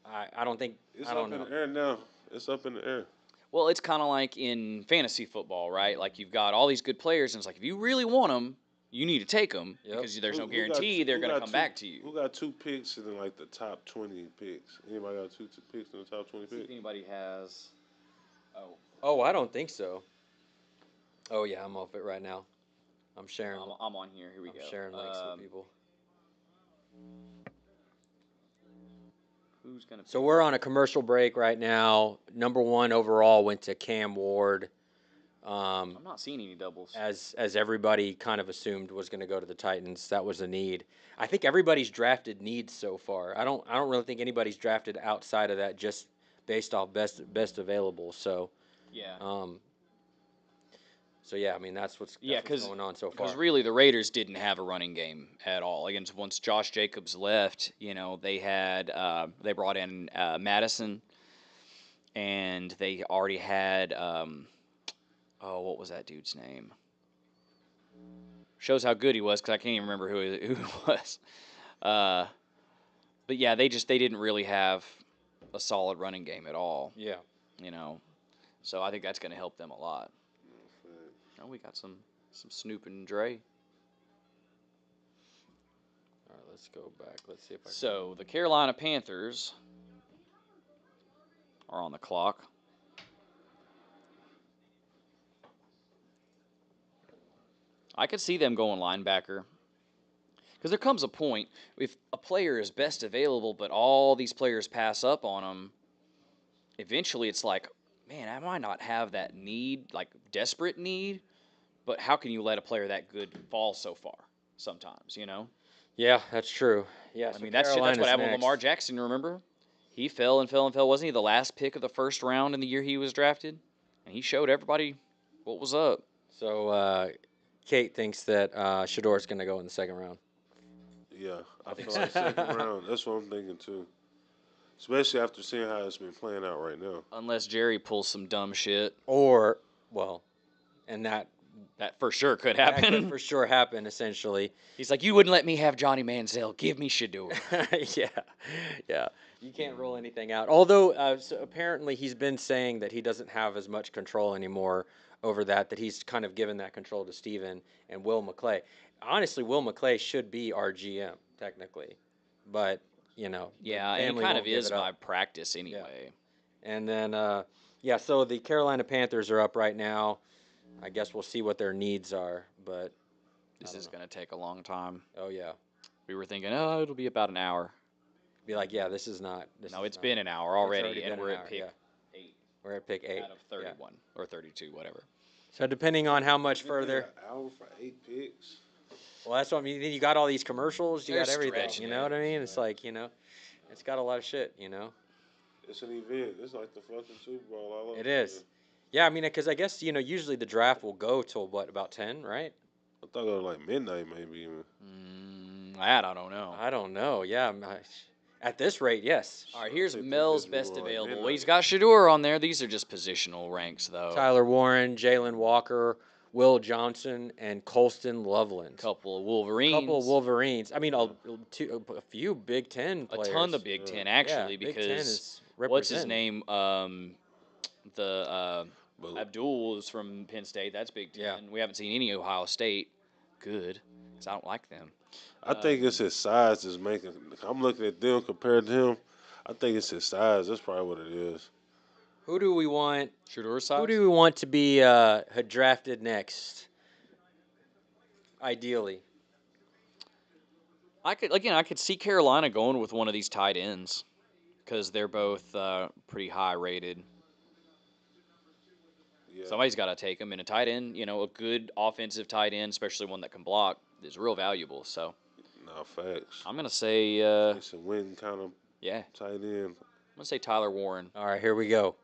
I don't think It's I up don't in know. the air now. It's up in the air. Well, it's kind of like in fantasy football, right? Like you've got all these good players, and it's like if you really want them, you need to take them Yep. because there's no Who got guarantee two- they're who going to got come two- back to you. Who got 2 picks in like the top 20 picks? Anybody got two picks in the top 20 See if picks? anybody has. Oh, Oh, I don't think so. Oh yeah, I'm off it right now. I'm sharing. I'm on here. Here we I'm go. sharing links with people. Who's gonna? So we're on a commercial break right now. Number 1 overall went to Cam Ward, I'm not seeing any doubles. as everybody kind of assumed was going to go to the Titans. That was a need. I think everybody's drafted needs so far. I don't really think anybody's drafted outside of that just based off best available. So Yeah. So yeah, I mean that's what's going on so far. Because really, the Raiders didn't have a running game at all. Against once Josh Jacobs left, they had they brought in Madison, and they already had what was that dude's name? Shows how good he was because I can't even remember who it was. But yeah, they didn't really have a solid running game at all. Yeah. So I think that's going to help them a lot. Oh, we got some Snoop and Dre. All right, let's go back. Let's see if I can. So the Carolina Panthers are on the clock. I could see them going linebacker. Because there comes a point, if a player is best available, but all these players pass up on him, eventually it's like, man, I might not have that need, like desperate need, but how can you let a player that good fall so far sometimes, Yeah, that's true. Yeah, I so mean, that's what Carolina's happened with next. Lamar Jackson, remember? He fell and fell and fell. Wasn't he the last pick of the first round in the year he was drafted? And he showed everybody what was up. So Kate thinks that Shador's going to go in the second round. Yeah, I think feel so. like second round. That's what I'm thinking too. Especially after seeing how it's been playing out right now. Unless Jerry pulls some dumb shit, Or, well, and that that for sure could that happen. could for sure happen, essentially. He's like, you wouldn't let me have Johnny Manziel. Give me Shador. Yeah, yeah. You can't rule anything out. Although, so apparently he's been saying that he doesn't have as much control anymore over that he's kind of given that control to Steven and Will McClay. Honestly, Will McClay should be our GM, technically. But, the Yeah, and he family kind won't of give is it up. by practice anyway. And then, so the Carolina Panthers are up right now. I guess we'll see what their needs are, but This don't is know. going to take a long time. oh yeah, We were thinking, oh, it'll be about an hour. be like, yeah, this is not. No, it's not- been an hour it's already, already and been we're an at hour, pick yeah. 8 We're at pick 8 out of 31 or 32, whatever. So depending on how much An further, hour for 8 picks. well, that's what I mean. You got all these commercials, you They're got everything. stretching You know it. what I mean? It's like it's got a lot of shit. It's an event. It's like the fucking Super Bowl. All over It is. Yeah, I mean, because I guess usually the draft will go till what, about 10, right? I thought it was like midnight, maybe even. That I don't know. I don't know. Yeah, at this rate, yes. All right, I'd here's say Mel's Panthers best will go like available. midnight. He's got Shador on there. These are just positional ranks, though. Tyler Warren, Jalen Walker, Will Johnson, and Colston Loveland. Couple of Wolverines. Couple of Wolverines. I mean, a few Big Ten A players. ton of Big Ten, actually, Big Ten because is what's his representing. name? The But Abdul is from Penn State. That's Big Ten. Yeah. We haven't seen any Ohio State. Good, because I don't like them. I think it's his size that's making. I'm looking at them compared to him. I think it's his size. That's probably what it is. Who do we want? Shador size? Who do we want to be drafted next? Ideally, I could see Carolina going with one of these tight ends because they're both pretty high rated. Yeah. Somebody's got to take them. And a tight end, a good offensive tight end, especially one that can block, is real valuable. So Nah, facts. I'm gonna say, It's a win kind of yeah, I'm tight end. gonna say Tyler Warren. all right. Here we go.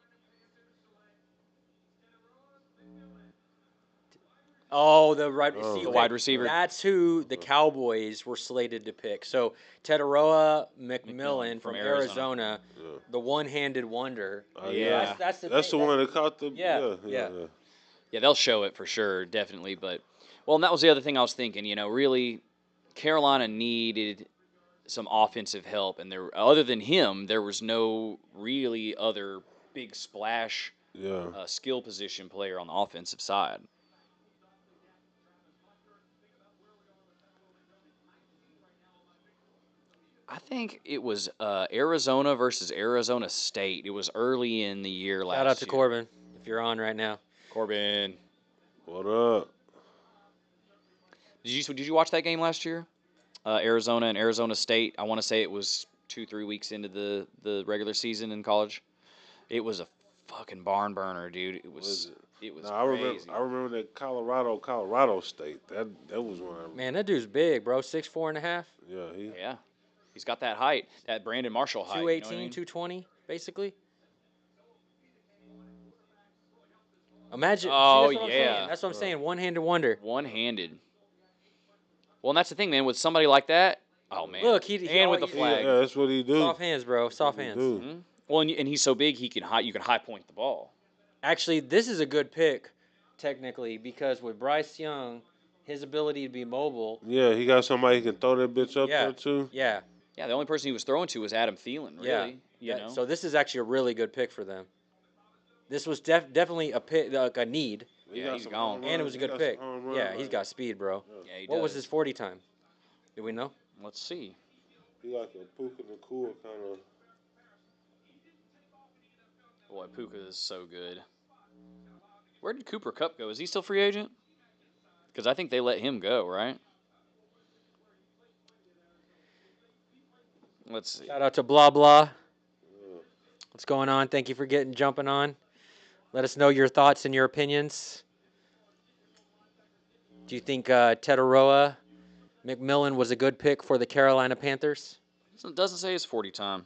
Oh, the right Oh. receiver. The wide receiver. That's who the Cowboys were slated to pick. So Teteroa McMillan from Arizona, Yeah. the one-handed wonder. Oh, Yeah. That's the That's the thing. one that caught the. Yeah, Yeah. Yeah, they'll show it for sure, definitely. But and that was the other thing I was thinking. Really, Carolina needed some offensive help, and other than him, there was no really other big splash Yeah. skill position player on the offensive side. I think it was Arizona versus Arizona State. It was early in the year last year. Shout out to Corbin if you're on right now. Corbin. What up? Did you watch that game last year? Arizona and Arizona State. I want to say it was 2-3 weeks into the regular season in college. It was a fucking barn burner, dude. It was. It was No, I remember. crazy. I remember that Colorado State. That was one. Man, that dude's big, bro. 6'4.5", Yeah. Yeah, he's got that height, that Brandon Marshall height. 218, 220, basically. Imagine. Oh, see, that's what I'm yeah. saying. That's what I'm saying. One-handed wonder. One-handed. Well, and that's the thing, man. With somebody like that, oh man. Look, he and with the he- flag. Yeah, that's what he do. Soft hands, bro. Soft He hands. do. Mhm. Well, and he's so big, you can high point the ball. Actually, this is a good pick, technically, because with Bryce Young, his ability to be mobile. Yeah, he got somebody he can throw that bitch up Yeah. there too. Yeah. Yeah, the only person he was throwing to was Adam Thielen. Really, Yeah. you know. So this is actually a really good pick for them. This was definitely a pick, like a need, He Yeah, got he's some gone. home and it runs. was a He good got pick. some home runs, Yeah, he's like- got speed, bro. Yeah, he What was does. his 40 time? Do we know? Let's see. He like a Puka Nakua kind of. Boy, Puka is so good. Where did Cooper Kupp go? Is he still free agent? Because I think they let him go, right? Let's see. Shout out to Blah Blah. What's going on? Thank you for jumping on. Let us know your thoughts and your opinions. Do you think Teteroa McMillan was a good pick for the Carolina Panthers? It doesn't say his 40 time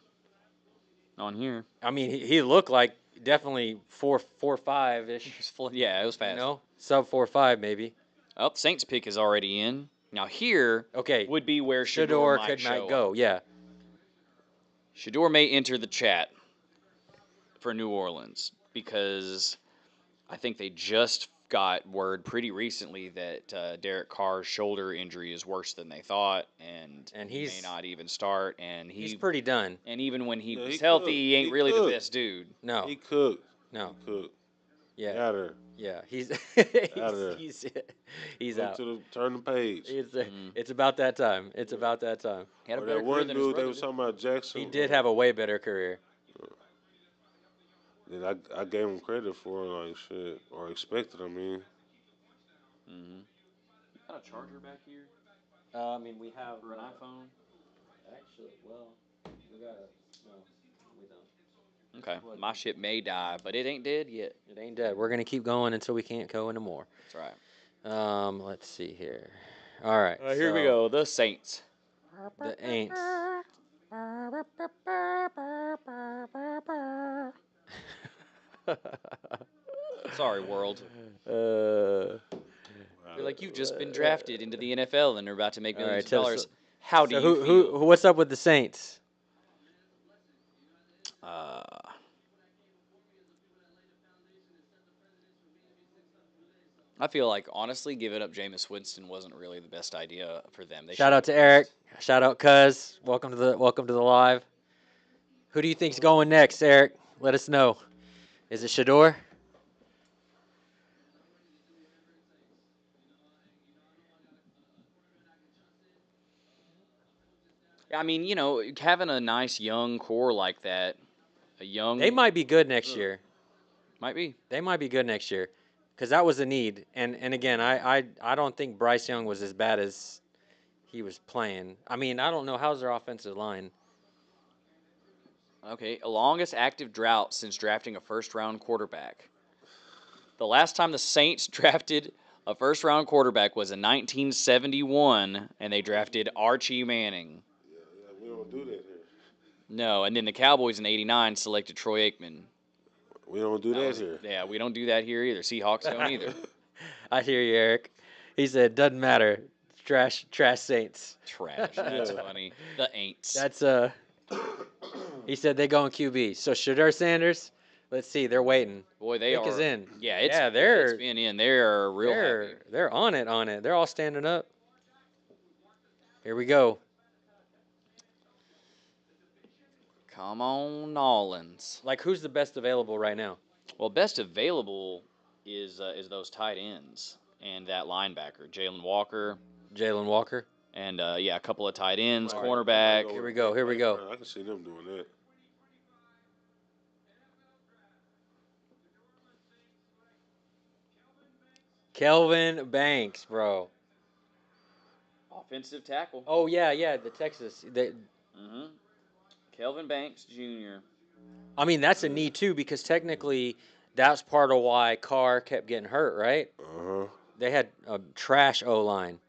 on here. I mean, he looked like definitely 4.5 ish. Yeah, it was fast. Sub 4.5 maybe. Oh, the Saints pick is already in. Now here Okay, would be where Shador might could show not go. up. Yeah. Shador may enter the chat for New Orleans because I think they just got word pretty recently that Derek Carr's shoulder injury is worse than they thought, and he may he's not even start. And he's pretty done. and even when he Yeah, was he healthy, cooked. he ain't He really the cooked. best dude. No, He cooked. no, He cooked. yeah, Got her. yeah. He's Out of there. he's Look out. to turn the page. It's about that time. It's about that time. He had a Or better that career one than his dude they brother was did. talking about, Jackson. He did have a way better career. Then I gave him credit for it, like shit, or expected. I mean, Mm-hmm. Got a charger back here I mean, we have for an iPhone. Actually, well, we got no, we don't. Okay, my shit may die, but it ain't dead yet. It ain't dead. We're gonna keep going until we can't go anymore. That's right. Let's see here. All right. Here we go. The Saints. The Aints. Sorry, world. Uh, You're like, you've just been drafted into the NFL and are about to make All millions right, of so- dollars. How do so you feel? what's up with the Saints? I feel like, honestly, giving up Jameis Winston wasn't really the best idea for them. They Shout out to Eric. Shout out Cuz. Welcome to the live. Who do you think's going next, Eric? Let us know. Is it Shador? I mean, you know, having a nice young core like that, They might be good next year. might be. They might be good next year, because that was a need. And again, I don't think Bryce Young was as bad as he was playing. I mean, I don't know, how's their offensive line. Okay, longest active drought since drafting a first-round quarterback. The last time the Saints drafted a first-round quarterback was in 1971, and they drafted Archie Manning. yeah, we don't do that here. No, and then the Cowboys in '89 selected Troy Aikman. We don't do that here. Yeah, we don't do that here either. Seahawks don't either. I hear you, Eric. He said, doesn't matter. Trash Saints. Trash. That's Yeah. funny. The Aints. That's he said they going QB. So Shador Sanders, let's see, they're waiting. Boy, they Pick are. is in. Yeah, they're it's been in. They're real happy. they're on it. They're all standing up. Here we go. Come on, Nolans. Like, who's the best available right now? Well, best available is those tight ends and that linebacker, Jalen Walker, Jalen Walker. and a couple of tight ends, All right, cornerback. Here we go. I can see them doing that. Kelvin Banks, bro. Offensive tackle. Oh yeah, the Texas. Mm-hmm. Kelvin Banks Jr. I mean, that's a need too, because technically that's part of why Carr kept getting hurt, right? They had a trash O line.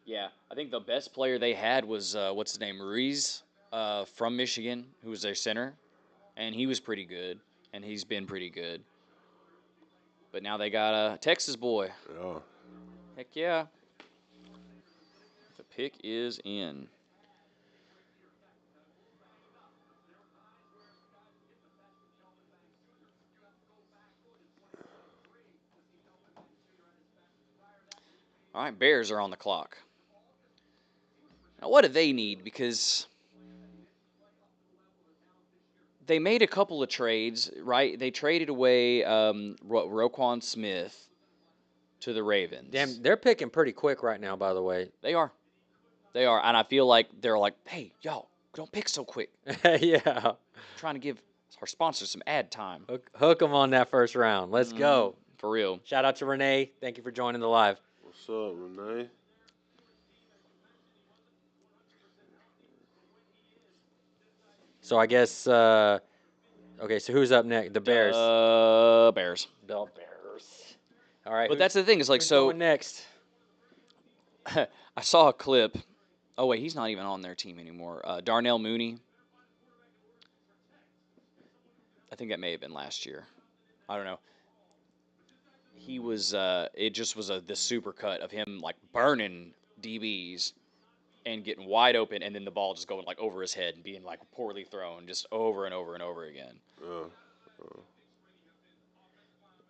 Yeah, I think the best player they had was what's his name, Ruiz, from Michigan, who was their center, and he was pretty good, and he's been pretty good. But now they got a Texas boy. Yeah. Heck yeah. The pick is in. All right, Bears are on the clock. Now, what do they need? Because they made a couple of trades, right? They traded away Roquan Smith to the Ravens. Damn, they're picking pretty quick right now, by the way. They are. And I feel like they're like, hey, y'all, don't pick so quick. Yeah. Trying to give our sponsors some ad time. Hook them on that first round. Let's go. For real. Shout out to Renee. Thank you for joining the live. What's up, Renee? So I guess, okay, so who's up next? The Bears. Bears. The Bears. All right. But that's the thing. Is like, who's so going next? I saw a clip. Oh, wait, he's not even on their team anymore. Darnell Mooney. I think that may have been last year. I don't know. he was. It just was the super cut of him like burning DBs and getting wide open, and then the ball just going like over his head and being like poorly thrown, just over and over and over again.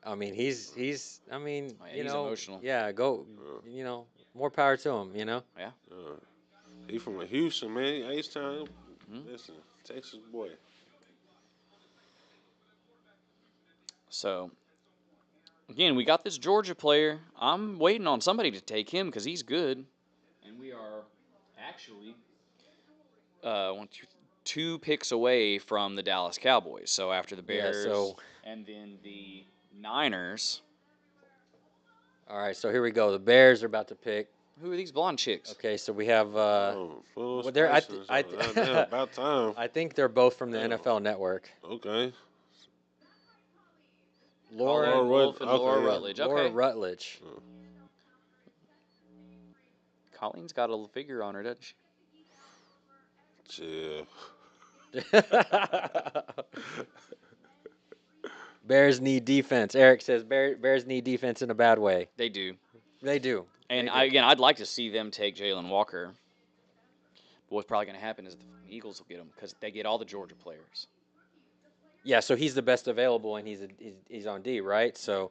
I mean, he's. I mean, Oh, yeah, you he's know, emotional. yeah. Go. You know, more power to him. You know. He from Houston, man. H-Town. Mhm. Listen, Texas boy. So again, we got this Georgia player. I'm waiting on somebody to take him because he's good, and we are actually two picks away from the Dallas Cowboys. So after the Yeah, Bears so- and then the Niners. All right. So here we go. The Bears are about to pick. Who are these blonde chicks? Okay. So we have. Full well, they're- I spice th- I and th- stuff. Goddamn, about time. I think they're both from the Yeah. NFL Network. Okay. Laura. Colleen Laura Wolf and Rut- Laura okay, yeah. Rutledge. Laura Okay. Rutledge. Colleen's got a little figure on her, doesn't she? Chill. Bears need defense. Eric says Bears need defense in a bad way. They do. They do. And They do. I'd like to see them take Jalen Walker. But what's probably going to happen is the Eagles will get him because they get all the Georgia players. Yeah, so he's the best available, and he's on D, right? So,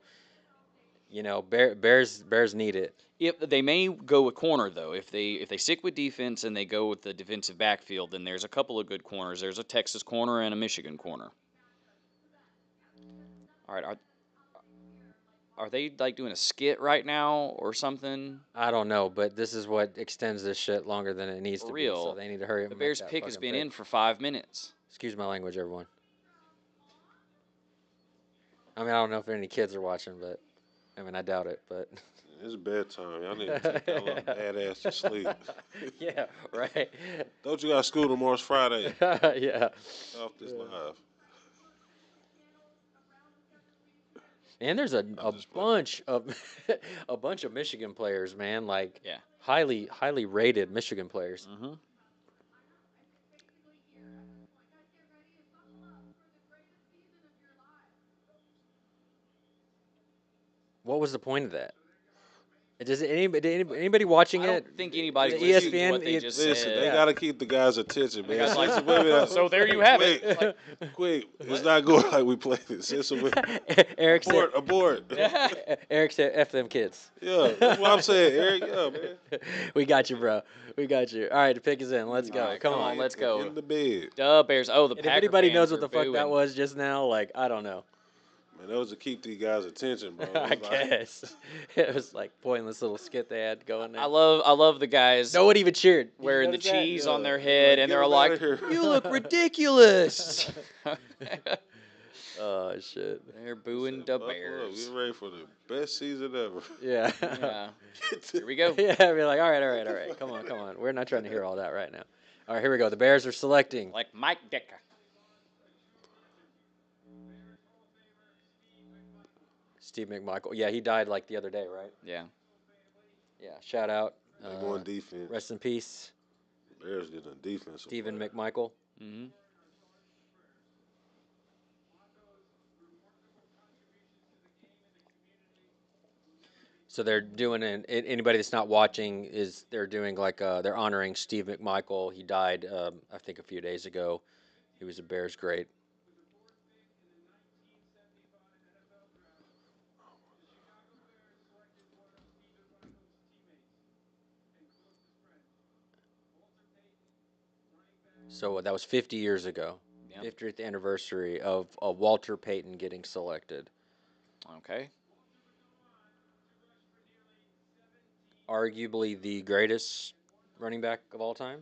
you know, Bears need it. If they may go with corner though, if they stick with defense and they go with the defensive backfield, then there's a couple of good corners. There's a Texas corner and a Michigan corner. All right, are they like doing a skit right now or something? I don't know, but this is what extends this shit longer than it needs For to real. be. So they need to hurry up. The and make Bears that pick has fucking been pick. in for 5 minutes. Excuse my language, everyone. I mean, I don't know if any kids are watching, but I mean, I doubt it. But It's bedtime. Y'all need to take that little badass to sleep. yeah, right. Don't you got school tomorrow's Friday? Yeah. Off this live. And there's a just playing. bunch of a bunch of Michigan players, man. Like Yeah. highly rated Michigan players. Mm-hmm. What was the point of that? Does anybody watching I it? don't think anybody's The listening to ESPN what they just Listen, said. they Yeah. got to keep the guys' attention, man. guys like- Send some women out. So there you have it. It's like, Quick, it's not going like we played it. Send some women. Eric said. Abort. Eric said, "F them kids." Yeah, that's what I'm saying, Eric. Yeah, man. We got you, bro. We got you. All right, the pick is in. Let's go. All right, come come on. on, let's go. In the bed. Duh, Bears. Oh, the And if Packer anybody knows fans what the are fuck that booing. was just now, like I don't know. Man, that was to keep these guys' attention, bro. I It was like- guess it was like pointless little skit they had going there. I love the guys No one even cheered. Did you wearing the notice that? cheese Yeah. on their head, and Get they're them like, outta here. You look ridiculous. Oh shit. they're booing the Buckle up. Bears. Get ready for the best season ever. Yeah. Yeah. Here we go. Yeah, I'd be like, all right. Come on. We're not trying to hear all that right now. All right, here we go. The Bears are selecting. Like Mike Ditka. Steve McMichael. Yeah, he died like the other day, right? Yeah. Yeah. Shout out. They going defense. Rest in peace, Bears getting a defense. Stephen McMichael. Mm-hmm. So they're doing anybody that's not watching is they're doing like they're honoring Steve McMichael. He died I think a few days ago. He was a Bears great. So that was 50 years ago. Yep. 50th anniversary of Walter Payton getting selected. Okay. Arguably the greatest running back of all time.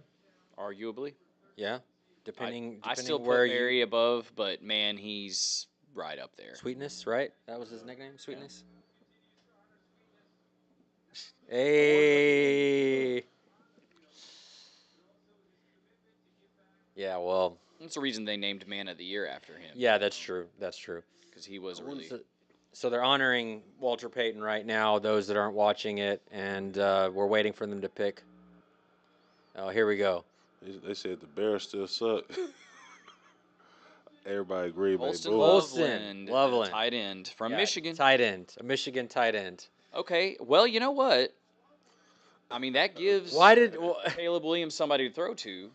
Arguably. Yeah. Depending I still where put Barry above, but man, he's right up there. Sweetness, right? That was his nickname, Sweetness. Hey. Yeah, well, That's the reason they named Man of the Year after him. yeah, that's true. That's true. Because he was really. So they're honoring Walter Payton right now, those that aren't watching it, and we're waiting for them to pick. Oh, here we go. They said the Bears still suck. Everybody agree, man. Holston Boo. Holston, Loveland, Loveland. tight end from Yeah, Michigan. tight end, a Michigan tight end. Okay, well, you know what? I mean, that gives Why did? Caleb Williams somebody to throw to.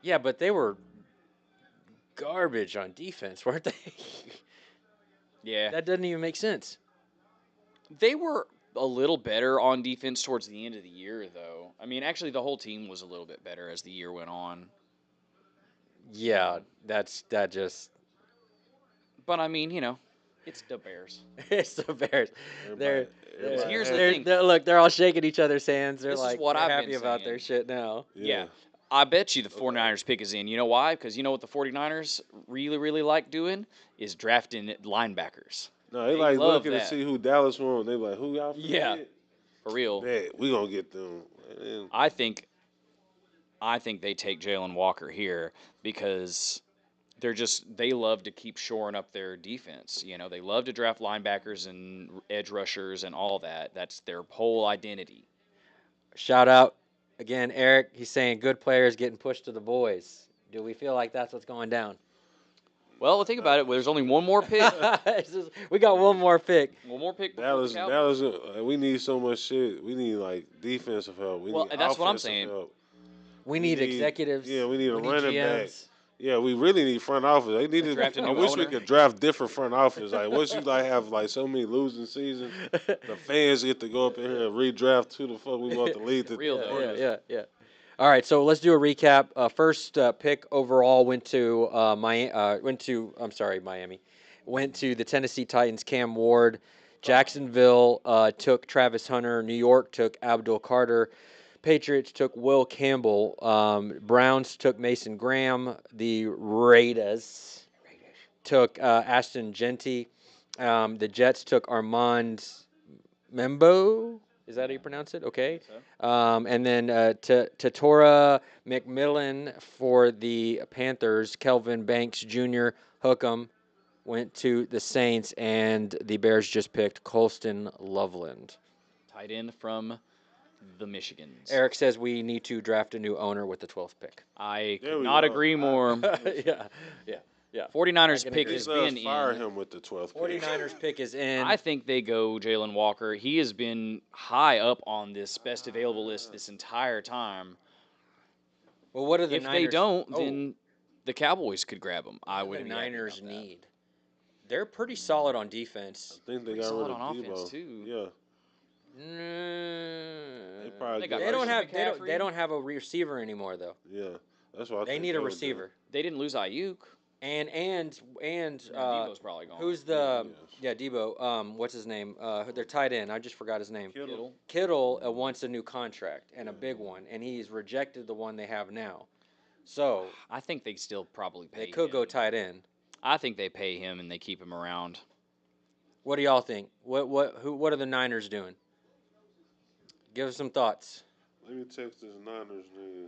Yeah, but they were garbage on defense, weren't they? Yeah, That doesn't even make sense. they were a little better on defense towards the end of the year, though. I mean, actually, the whole team was a little bit better as the year went on. Yeah, that just But I mean, it's the Bears. it's the Bears. They're, Everybody Here's the happy. thing. look, they're all shaking each other's hands. They're This is like what they're I've happy been about their saying. shit now. Yeah. I bet you the 49ers pick is in. You know why? Because you know what the 49ers really, really like doing is drafting linebackers. No, they They like love looking that. to see who Dallas want. They like, who y'all finna Yeah. get? For real. Bet we gonna get them. Man, I think they take Jalen Walker here because they love to keep shoring up their defense. They love to draft linebackers and edge rushers and all that. That's their whole identity. Shout out again, Eric. He's saying good players getting pushed to the boys. Do we feel like that's what's going down? Well, think about it. There's only one more pick. We got one more pick. One more pick before the Cowboys. we need so much shit. We need like defensive help. We Well, need that's what I'm offensive saying. help. We need executives. Yeah, we need a running back. GMs. Yeah, we really need front office. They need to Draft a I new wish we owner. could draft different front office. Like once you have so many losing seasons, the fans get to go up in here and redraft who the fuck we want to lead the Real though. Yeah. All right, so let's do a recap. First pick overall went to Miami. Went to the Tennessee Titans. Cam Ward. Jacksonville took Travis Hunter. New York took Abdul Carter. Patriots took Will Campbell. Browns took Mason Graham. The Raiders took Ashton Genty. The Jets took Armand Membo. Is that how you pronounce it? Okay. And then Tatora McMillan for the Panthers. Kelvin Banks Jr. Hookem went to the Saints, and the Bears just picked Colston Loveland. Tight end from the Michigans. Eric says we need to draft a new owner with the 12th pick. I There could we not go. agree more. yeah. 49ers I can pick agree. is Let's been fire in. him with the 12th pick. 49ers pick is in. I think they go Jalen Walker. He has been high up on this best available list this entire time. Well, what do the If Niners? they don't, Oh, then the Cowboys could grab him. I what would. do the be happy Niners about that. need? They're pretty solid on defense. I think they Pretty got rid solid of on Debo. offense, too. Yeah, they probably They got They get- don't Christian have McCaffrey. they don't have a receiver anymore though. Yeah, that's why I They think need a would do. receiver. They didn't lose Ayuk. And Debo's probably gone. who's the Yes. Debo? What's his name? Their tight end. I just forgot his name. Kittle. Kittle wants a new contract and a big one, and he's rejected the one they have now. So I think they still probably pay. they could go him. tight end. I think they pay him and they keep him around. What do y'all think? What are the Niners doing? Give us some thoughts. Let me text this Niners name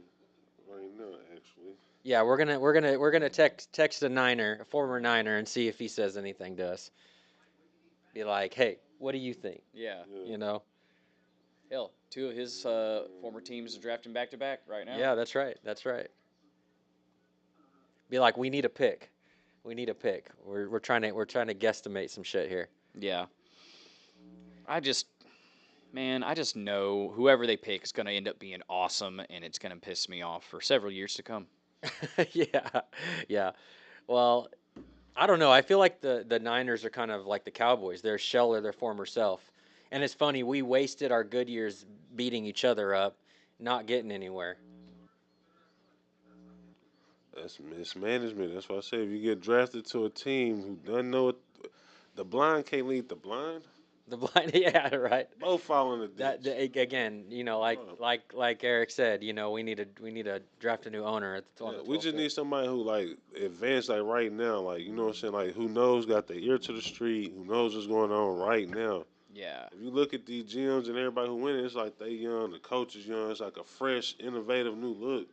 right now. Actually, Yeah, we're gonna text a Niner, a former Niner, and see if he says anything to us. Be like, hey, what do you think? Yeah. yeah. You know? Hell, two of his former teams are drafting back to back right now. Yeah, that's right. That's right. Be like, we need a pick. We need a pick. We're trying to guesstimate some shit here. Yeah. I just know whoever they pick is going to end up being awesome, and it's going to piss me off for several years to come. Yeah. Well, I don't know. I feel like the Niners are kind of like the Cowboys. They're a shell of their former self. And it's funny, we wasted our good years beating each other up, not getting anywhere. That's mismanagement. That's why I say if you get drafted to a team who doesn't know it, the blind can't lead the blind. The blind, yeah, right. Both fall in the That ditch. again, like Eric said, we need to draft a new owner at the Yeah, we just need somebody who like advanced like right now, like you know what I'm saying, like who knows, got the ear to the street, who knows what's going on right now. Yeah. If you look at these GMs and everybody who win, it's like they young, the coach is young. It's like a fresh, innovative new look.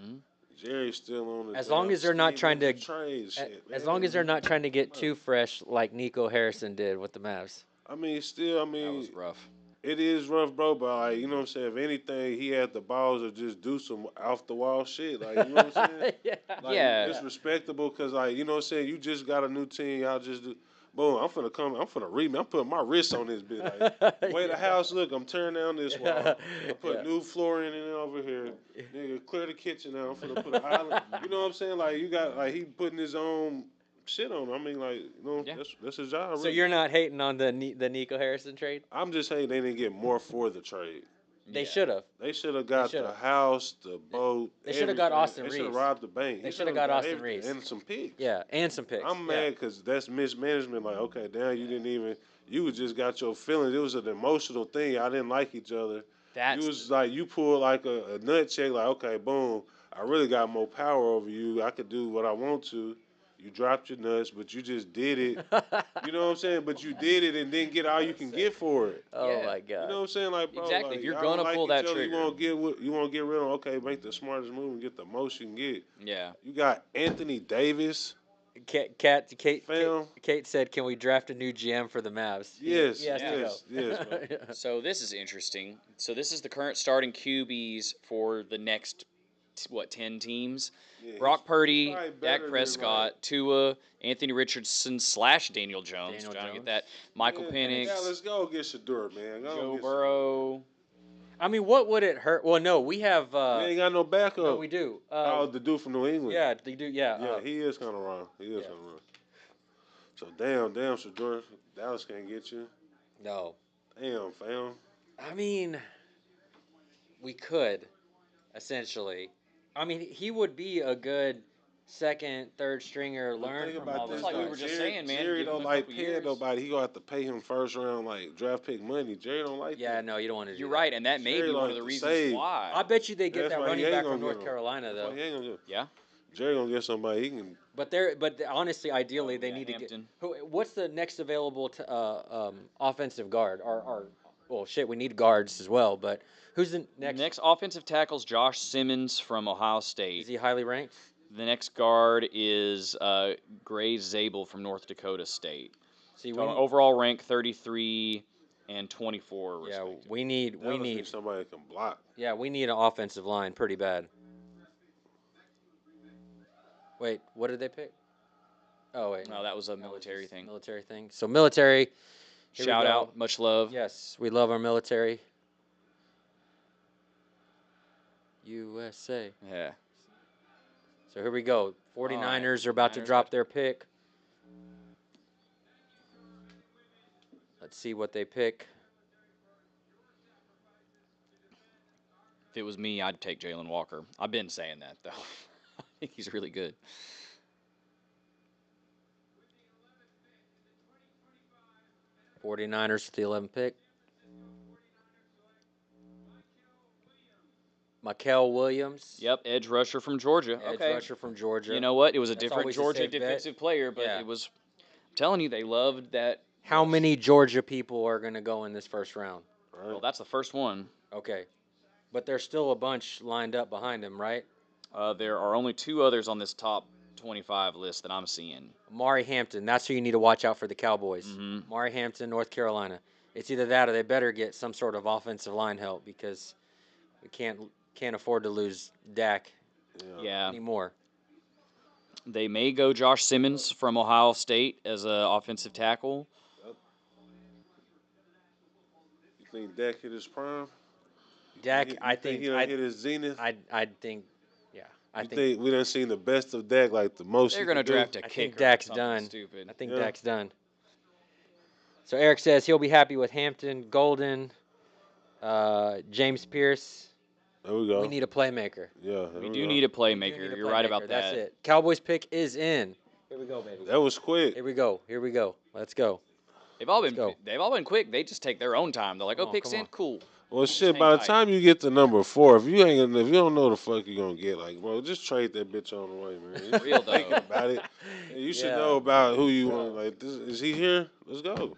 Mhm. Jerry's still on the. As long as they're not trying to- trade shit. As man. long as they're not trying to get too fresh like Nico Harrison did with the Mavs. I mean, still, I That mean, was rough. It is rough, bro, but like, you know what I'm saying? If anything, he had the balls to just do some off the wall shit. Like, you know what I'm saying? yeah. Like, Yeah. it's respectable because, like, you know what I'm saying? You just got a new team. Y'all just do. Boom, I'm finna read me. I'm putting my wrist on this bitch. Like, the way the house look, I'm tearing down this wall. I put new flooring in it over here. Nigga, clear the kitchen out. I'm finna put an island. You know what I'm saying? Like, you got, like, he putting his own shit on. I mean, like, you know, Yeah. that's his job. So Really. you're not hating on the Nico Harrison trade? I'm just saying they didn't get more for the trade. They Yeah. should have. They should have got the should've. house, the boat. They shoulda got everything. Austin They should have Reeves. robbed the bank. They He shoulda shoulda got got Austin everything Reeves. and some picks. Yeah, and some picks. I'm mad because that's mismanagement. Like, okay, damn, you didn't even. You just got your feelings. It was an emotional thing. I didn't like each other. That's You was like you pulled like a nut check. Like, okay, boom. I really got more power over you. I could do what I want to. You dropped your nuts, but you just did it. You know what I'm saying? But you did it and didn't get all you can get for it. Oh Yeah. my god. You know what I'm saying? Like, bro, Exactly. like, If you're y'all gonna don't like pull each that other, trigger. you won't get rid of. Okay, make the smartest move and get the most you can get. yeah. You got Anthony Davis. Kate said, "Can we draft a new GM for the Mavs?" Yes, He has to yes, go. yes, man. So this is interesting. So this is the current starting QBs for the next 10 teams. Yeah, Brock he's Purdy, probably better Dak than, Prescott, like, Tua, Anthony Richardson / Daniel Jones. Daniel Trying to Jones. get that. Michael yeah, Penix, Yeah, let's go get Shador, man. Go Joe get Burrow. I mean, what would it hurt? Well, no, we have. Shador. We ain't got no backup. No, we do. Oh, the dude from New England. Yeah, they do. Yeah. Yeah, he is kind of wrong. He is yeah. kind of wrong. So damn, Shador. Dallas can't get you. No. Damn, fam. I mean, we could, essentially. I mean, he would be a good second, third stringer. But Learn think from about all this, those like we though. were just guys. saying, man, Jerry give him don't a like couple paying years. nobody. He gonna have to pay him first round like draft pick money. Jerry don't like Yeah, that. no, you don't want to do You're that. right, and that may Jerry be one like of the to reasons save. why. I bet you they get That's that why he running ain't back gonna from get North him. Carolina, That's though. why he ain't gonna do. Yeah. Jerry gonna get somebody he can. But honestly, ideally, they yeah, need Hampton. to get. What's the next available offensive guard? Well, shit, we need guards as well. But who's the next? Next offensive tackle's Josh Simmons from Ohio Is State. he highly ranked? The next guard is Gray Zabel from North Dakota State. See, Overall rank 33 and 24, yeah, respectively. we need Dallas needs somebody that can block. yeah, we need an offensive line pretty bad. Wait, what did they pick? Oh wait, No, that was a that was military just thing. Military thing. So military. Here we Shout go. out, much love. Yes, we love our military. USA. Yeah. So here we go. 49ers are about to 49ers drop got- their pick. Let's see what they pick. If it was me, I'd take Jalen Walker. I've been saying that, though. I think he's really good. '49ers with the 11th pick. Mikael Williams. Yep, edge rusher from Georgia. Edge Okay. rusher from Georgia. You know what? It was a That's different always a Georgia safe bet. defensive player, but Yeah. it was. I'm telling you, they loved that. How rush. many Georgia people are going to go in this first round? Right? Well, that's the first one. Okay. But there's still a bunch lined up behind him, right? There are only 2 others on this top 25 list that I'm seeing. Amari Hampton. That's who you need to watch out for the Cowboys. Mhm. Amari Hampton, North Carolina. It's either that or they better get some sort of offensive line help because we can't afford to lose Dak Yeah. anymore. They may go Josh Simmons from Ohio State as an offensive tackle. You think Dak hit his prime? Dak, You I think he done hit his zenith. I think, yeah, I You think think we done seen the best of Dak, like the most? They're he going to can do? draft a I think kicker. or Dak's something done. Stupid. I think Yeah. Dak's done. So Eric says he'll be happy with Hampton, Golden, James Pierce. There we go. We need a playmaker. Yeah, We there do go. need a We do playmaker. need a You're right about playmaker. that. That's it. Cowboys pick is in. Here we go, baby. That was quick. Here we go. Here we go. Let's go. They've all Let's been go. they've all been quick. They just take their own time. They're like, Come "Oh, on, picks come in, on. cool." Well, shit. hang By the tight. time you get to number 4, if you don't know the fuck you gonna get, like, bro, just trade that bitch on the way, man. You Real thinking though. about it. You should Yeah. know about who you want. Like, is he here? Let's go.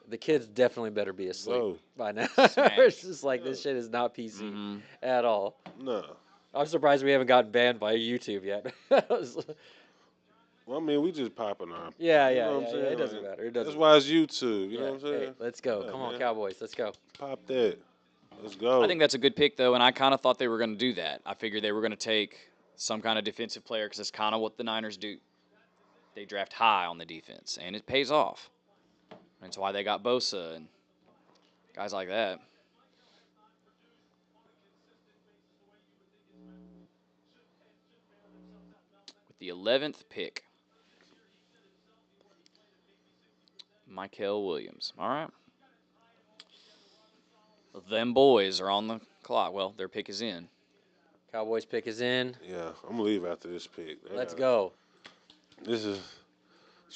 The kids definitely better be asleep Go. by now. Smack. It's just like this shit is not PC Mhm. at all. No. I'm surprised we haven't gotten banned by YouTube yet. Well, I mean, we just popping our. Yeah, You yeah, know what yeah, I'm yeah. saying? It doesn't Like, matter. It That's doesn't why it's YouTube. You matter. know what I'm Hey, saying? let's go. Yeah, Come on, man. Cowboys. Let's go. Pop that. Let's go. I think that's a good pick, though, and I kind of thought they were going to do that. I figured they were going to take some kind of defensive player because it's kind of what the Niners do. They draft high on the defense, and it pays off. That's why they got Bosa and guys like that. With the 11th pick, Michael Williams. All right. Them boys are on the clock. Well, their pick is in. Cowboys pick is in. Yeah, I'm gonna leave after this pick. Let's go. This is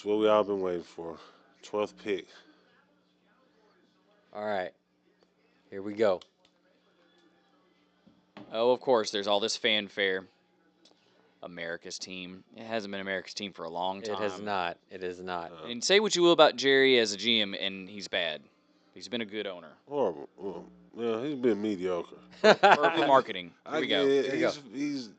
what we all been waiting for. 12th pick. All right. Here we go. Oh, of course, there's all this fanfare. America's team. It hasn't been America's team for a long time. It has not. It is not. And say what you will about Jerry as a GM, and he's bad. He's been a good owner. Horrible. Well, yeah, he's been mediocre. Perfect marketing. Here I we get go. it. Here you go. He's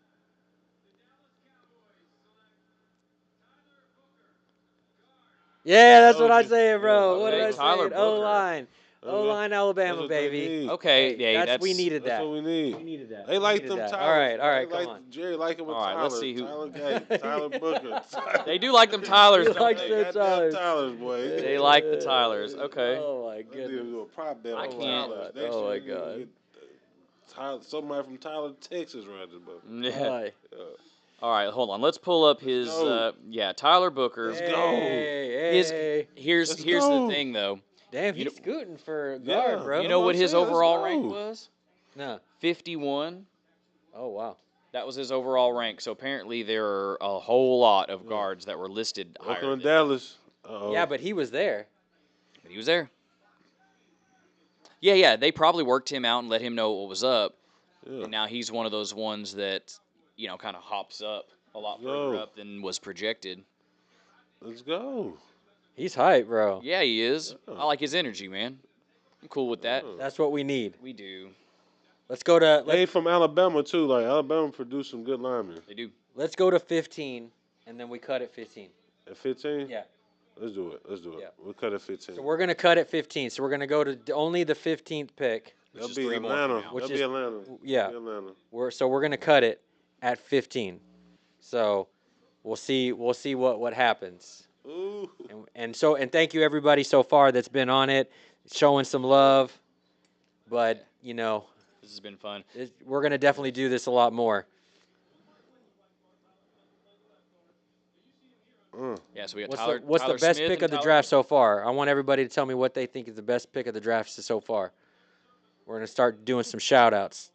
Yeah, that's Oh, what I you- say, bro. yeah, What did okay, I Tyler say? Booker. O-line. O-line, That's Alabama, what they baby. need. Okay, yeah, we needed That's that. what we need. We needed that. They We like needed them that. Tylers. All right, They come like on. Jerry like him with All right, Tyler. let's see who- Tyler Gay, Tyler Booker. They do like them Tylers, He don't likes they? them Goddamn Tylers. Tylers, boy. They like the Tylers. Okay. Oh, my They need to goodness. do a prop bet I on can't- Tylers. Oh, Next my year, we need to God. get, somebody from Tyler, Texas, right this boat. Yeah. Aye. All right, hold on. Let's pull up his. go. Tyler Booker. Let's go. Hey, His- hey. Here's Let's the go. thing, though. Damn, You he's know- scooting for Yeah. guard, bro. You know what his saying, let's overall go. rank was? No. 51. Oh, wow. That was his overall rank. So apparently there are a whole lot of guards that were listed higher. Welcome than to Dallas. Yeah, but he was there. But he was there. Yeah. They probably worked him out and let him know what was up. Yeah. And now he's one of those ones that, kind of hops up a lot Go. further up than was projected. Let's go. He's hype, bro. Yeah, he is. Yeah. I like his energy, man. I'm cool with that. Yeah. That's what we need. We do. Let's go to They from Alabama too. Like Alabama produced some good linemen. They do. let's go to 15, and then we cut at 15. At 15. Yeah. Let's do it. Yeah. We'll cut at 15. So we're gonna cut at 15. So we're gonna go to only the 15th pick. That'll is be 3 more Atlanta. from now. Which That'll is- be Atlanta. Yeah. That'll be Atlanta. We're gonna cut it at 15. So we'll see what happens. Ooh. And thank you everybody so far that's been on it, showing some love. But This has been fun. we're gonna definitely do this a lot more. Yeah, so we got What's Tyler. the, what's Tyler the best Smith pick and of the Tyler draft so far? I want everybody to tell me what they think is the best pick of the draft so far. We're gonna start doing some shout outs.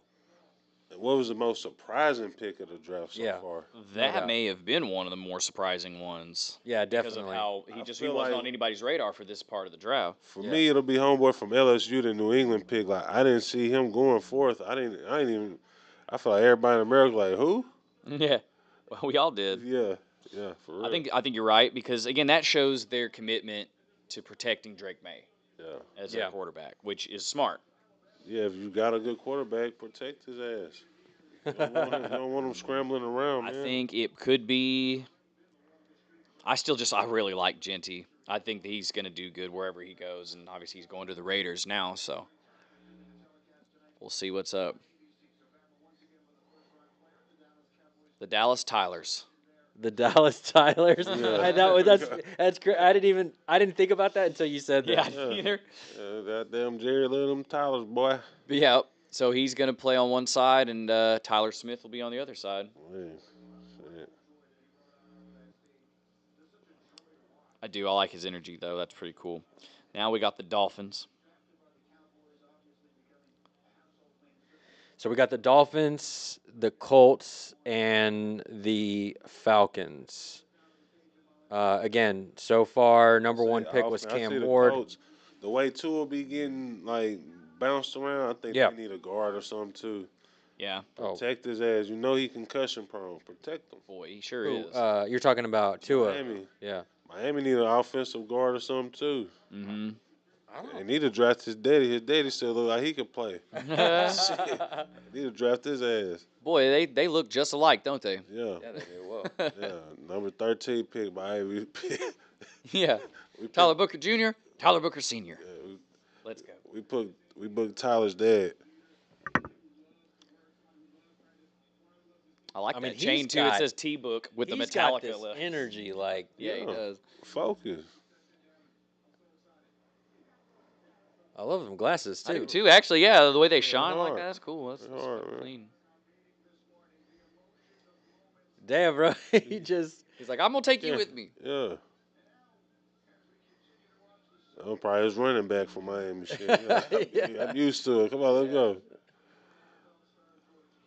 What was the most surprising pick of the draft so Yeah. far? That doubt. may have been one of the more surprising ones Yeah, because definitely. of how he I he feel wasn't like- on anybody's radar for this part of the draft. For Yeah. me, it'll be homeboy from LSU, the New England pick. Like I didn't see him going fourth. I didn't even. I feel like everybody in America like who? Yeah, well, we all did. Yeah, for real. I think you're right because again that shows their commitment to protecting Drake May Yeah, as Yeah. their quarterback, which is smart. yeah. If you got a good quarterback, protect his ass. You don't want him scrambling around, I man. think it could be. I really like Genty. I think that he's going to do good wherever he goes, and obviously he's going to the Raiders now, so we'll see what's up. The Dallas Tylers. The Dallas Tylers. Yeah. That's great. I didn't think about that until you said that. Yeah. either. Goddamn Jerry, let them Tylers, boy. But yeah, so he's going to play on one side, and Tyler Smith will be on the other side. Man, shit. I like his energy, though. That's pretty cool. Now we got the Dolphins. So we got the Dolphins, the Colts, and the Falcons. Again, so far, number one pick was I see Cam the Ward. Colts. The way Tua will be getting like bounced around, I think Yeah. they need a guard or something too. Yeah, Oh, Protect his ass. You know he concussion prone. Protect him. boy, he sure who, is. you're talking about Tua. Miami. Yeah. Miami need an offensive guard or something too. Mm-hmm. They need to draft his daddy. His daddy still look like he could play. Need to draft his ass. Boy, they look just alike, don't they? Yeah. Yeah, they do. Whoa. Yeah, number 13 pick by Ivy. Yeah. we picked- Tyler Booker Jr., Tyler Booker Sr. yeah, Let's go. we booked Tyler's dad. I like I mean, that chain he's too. It got- says T Book with the He's got Metallica this look. energy, like Yeah, he Yeah. does. Focus. I love them glasses too. I do too. Actually, yeah, the way they They're shine like hard. that, that's cool. That's They're hard, super man. clean. Damn, bro, he just He's like, I'm gonna take you Yeah. with me. Yeah. I'm probably his running back for Miami. Shit. Yeah, Yeah. I'm used to it. Come on, let's go.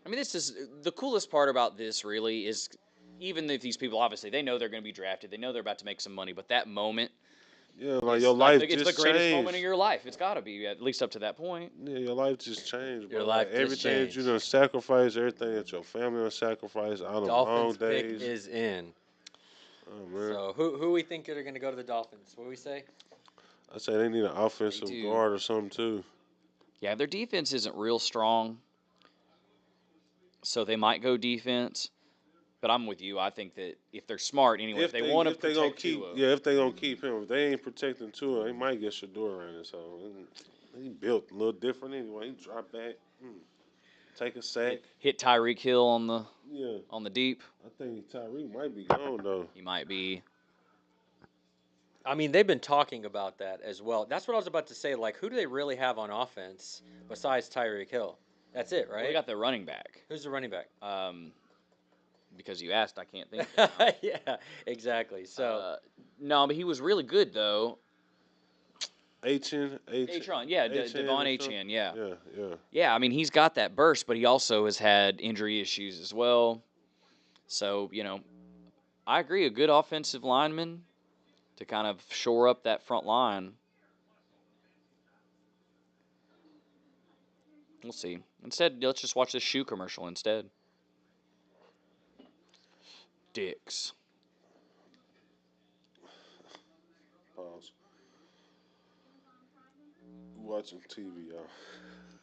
I mean, this is the coolest part about this. Really, is even if these people obviously they know they're going to be drafted, they know they're about to make some money, but that moment, Yeah, like is your life it's just the greatest changed. moment of your life. It's got to be at least up to that point. Yeah, your life just changed, bro. Your Like, life just everything that you changed. done sacrificed, everything that your family done sacrificed, all the long Dolphins pick days. is in. Oh man, So who we think are going to go to the Dolphins? What do we say? I say they need an offensive do. guard or something too. Yeah, their defense isn't real strong, so they might go defense. But I'm with you. I think that if they're smart, anyway, if they want to if they gonna protect keep, Tua, yeah, if they gonna keep him, if they ain't protecting Tua, they might get Shador in it. So he built a little different anyway. He drop back, take a sack. hit Tyreek Hill Yeah, on the deep, I think Tyreek might be gone though. he might be. I mean, they've been talking about that as well. That's what I was about to say. Like, who do they really have on offense besides Tyreek Hill? That's it, Well, right? they got their running back. Who's the running back? Because you asked, I can't think. Of it now. Yeah, exactly. So No, but he was really good though. Achan, Atron, yeah, Devon Achan, yeah. Yeah, I mean, he's got that burst, but he also has had injury issues as well. So, I agree. A good offensive lineman to kind of shore up that front line. We'll see. Instead, let's just watch this shoe commercial instead. Dicks. Pause. Watching TV, y'all.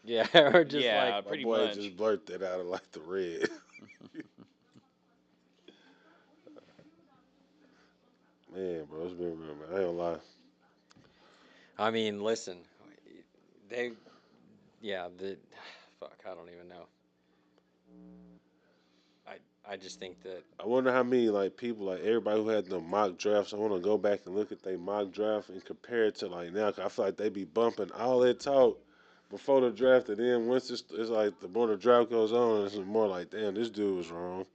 yeah, or just Yeah, like My pretty boy much. just blurted that out of like the red. Man, bro, it's been real, man. I ain't gonna lie. I mean, listen, the fuck, I don't even know. I just think that I wonder how many like people, like everybody who had the mock drafts. I want to go back and look at their mock draft and compare it to like now. 'Cause I feel like they be bumping all that talk before the draft, and then once it's like the more the draft goes on, it's more like, damn, this dude was wrong.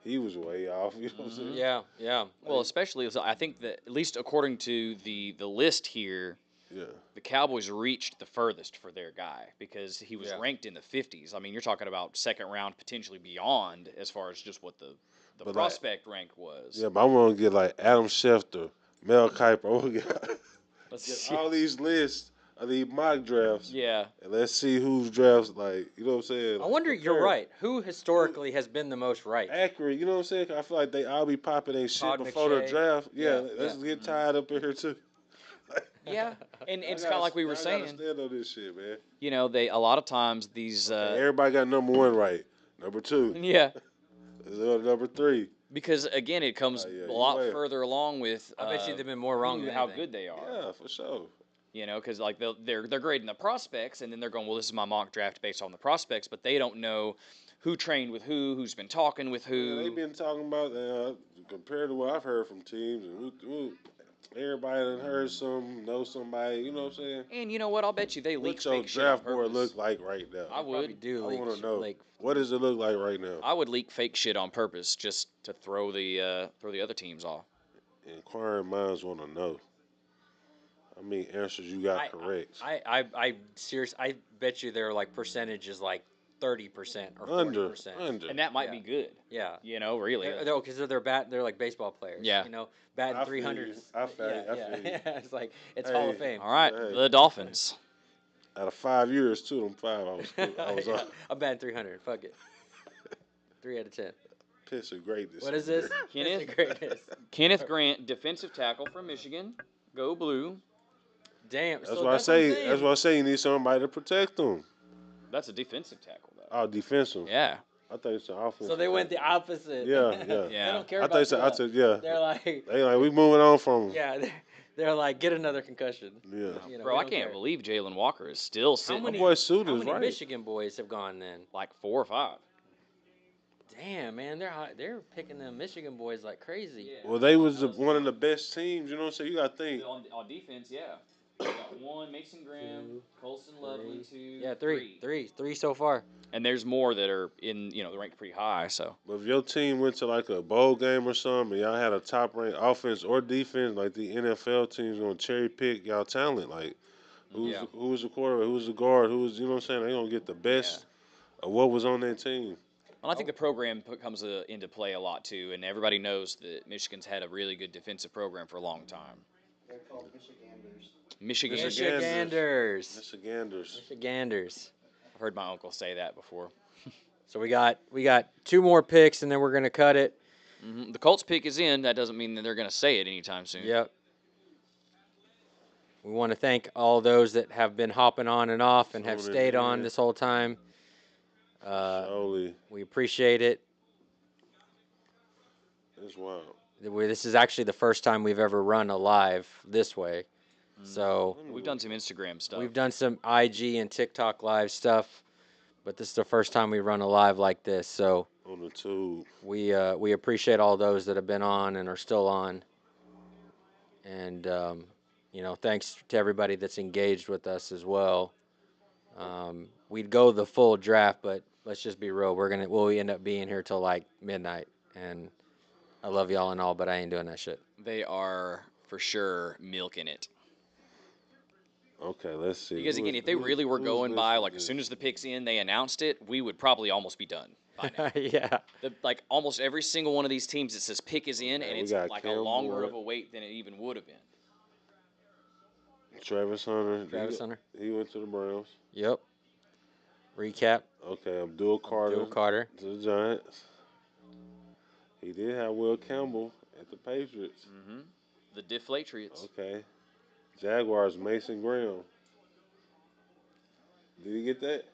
He was way off. You know what I'm saying? yeah. Well, especially, I think that at least according to the list here, Yeah. the Cowboys reached the furthest for their guy because he was Yeah. ranked in the 50s. I mean, you're talking about second round, potentially beyond, as far as just what the But, like, prospect rank was. Yeah, but I want to get like Adam Schefter, Mel Kiper. I want to get, Let's get see. all these lists of these mock drafts, Yeah. and let's see whose drafts like, you know what I'm saying? I Like, wonder. You're compare right. Who historically has been the most right? accurate. You know what I'm saying? 'Cause I feel like they all be popping their shit Todd before the McShay. draft. Yeah, Yeah, let's yeah. get tied up in here too. Yeah. And Y'all it's gotta- kind of like we were y'all gotta saying, stand on this shit, man. they a lot of times these, Okay, everybody got number one right. Number two. yeah, Let's go to number three. because again, it comes Oh, yeah, a you lot way. further along with. I bet you they've been more wrong than how anything. good they are. Yeah, for sure. Because like they're grading the prospects, and then they're going, well, this is my mock draft based on the prospects, but they don't know who trained with who's been talking with who. Yeah, they've been talking about compared to what I've heard from teams, and everybody that heard know somebody. You know what I'm saying? And you know what? I'll bet you they leak What your fake shit on draft board purpose. look like right now? I Probably would. do. I leak want sh- to know. Like, What does it look like right now? I would leak fake shit on purpose just to throw the other teams off. Inquiring minds want to know. How many answers you got correct? I seriously, I bet you their like percentage is like 30% or 40%. under. And that might Yeah. be good. Yeah. Really. Because they're like baseball players. Yeah. Batting I feel 300. you. I feel you. I feel you. It's like it's Hall of Hey. Fame. All right, Hey. the Dolphins. Out of 5 years, two of them 5, I was Yeah, on. I'm batting 300. Fuck it. 3 out of 10. Piss of greatness. What is this? Kenneth? That's the greatness. Kenneth Grant, defensive tackle from Michigan. Go Blue. Damn. That's so why I what I'm say. saying. That's why I say you need somebody to protect them. That's a defensive tackle, though. Oh, defensive. Yeah. I thought you said offense. So they went the opposite. Yeah, yeah. They Yeah. don't care I about thought you said, I Tua. said, yeah. They're like, They like, we moving on from him. yeah, they're like, get another concussion. Yeah. You know, Bro, we I don't can't care. believe Jalen Walker is still sitting My many- boy Suter How is many right. Michigan boys have gone then? like 4 or 5. Damn, man, they're picking them Michigan boys like crazy. Well, they was one of the best teams. You know what I'm saying? You got to think. On defense, yeah. You got 1, Mason Graham, Colson Lovely, 2, Yeah, three so far. And there's more that are in, they're ranked pretty high, so. But if your team went to like a bowl game or something, and y'all had a top ranked offense or defense, like the NFL teams gonna cherry pick y'all talent. Like Yeah. who's the quarterback, who's the guard, who's, you know what I'm saying? They gonna get the best of what was on their team. Well, I think the program comes into play a lot, too, and everybody knows that Michigan's had a really good defensive program for a long time. They're called Michiganders. Michigan. Michiganders. Michiganders. Michiganders. I've heard my uncle say that before. So we got 2 more picks and then we're gonna cut it. The Colts pick is in. That doesn't mean that they're going to say it anytime soon. Yep. We want to thank all those that have been hopping on and off and have Tuning stayed on in. this whole time. Surely. We appreciate it. It's wild. This is actually the first time we've ever run a live this way. So We've done some Instagram stuff. we've done some IG and TikTok live stuff, but this is the first time we run a live like this. So On the tube. we appreciate all those that have been on and are still on. And thanks to everybody that's engaged with us as well. We'd go the full draft, but let's just be real. We'll end up being here till like midnight. And I love y'all and all, but I ain't doing that shit. They are for sure milking it. Okay, let's see. Because again, if they really were going by, like as soon as the pick's in, they announced it, we would probably almost be done by now. Yeah. Like almost every single one of these teams, it says pick is in, Okay, and we it's got like a Cam longer Ward. of a wait than it even would have been. Travis Hunter. Travis Hunter. He went to the Browns. Yep. Recap. Okay, Abdul Carter. Abdul Carter. To the Giants. He did have Will Campbell at the Patriots. Mm-hmm. The Deflatriots. Okay. Jaguars, Mason Graham. Did he get that?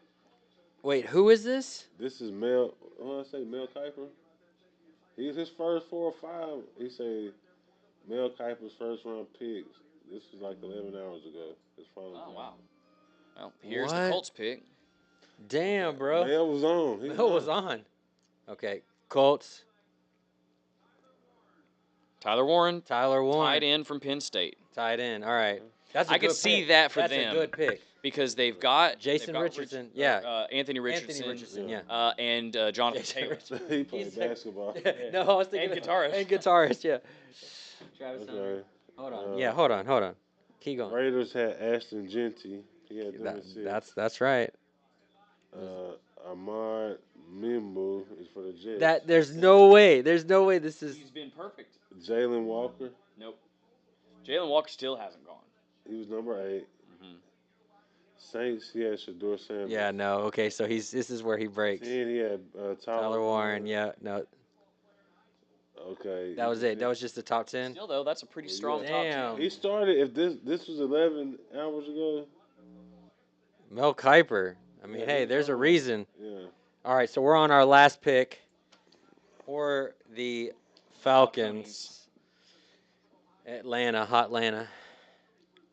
Wait, who is this? This is Mel. What did I say? Mel Kiper. He's his first 4 or 5. He say Mel Kiper's first round picks. This was like 11 hours ago. His final. Oh draft. wow. Well, here's What? the Colts pick. Damn, bro. Mel was on. He Mel was on. Okay. Colts. Tyler Warren, Tyler Warren. tight end from Penn State, Tight end. All right. That's a I could good see pick. that for That's them. a good pick. because they've got Jason Richardson. Yeah. Anthony Richardson, Anthony Richardson. yeah. Yeah. and Jonathan Jason Taylor. Richardson. he played He's- basketball. No, I was thinking And guitarist. And guitarist. Yeah. Travis Hunter. Okay. Hold on. Uh, Yeah. Hold on. Keep going. Raiders had Ashton Genty. He had them at 6. That's right. Ahmad Mimbu is for the Jets. There's no way this is. He's been perfect. Jalen Walker. Nope. Jalen Walker still hasn't gone. He was number 8. Mhm. Saints, he had Shador Sanders. Yeah. No. Okay. So this is where he breaks. 10, he had Tyler Warren. Yeah. No. Okay. That was it. That was just the top 10. Still though, that's a pretty strong Damn. top He started, if this was 11 hours ago. Mel Kiper. I mean, Yeah, hey, he's there's a on. reason. Yeah. All right, so we're on our last pick for the Falcons. Hotlanta. 10.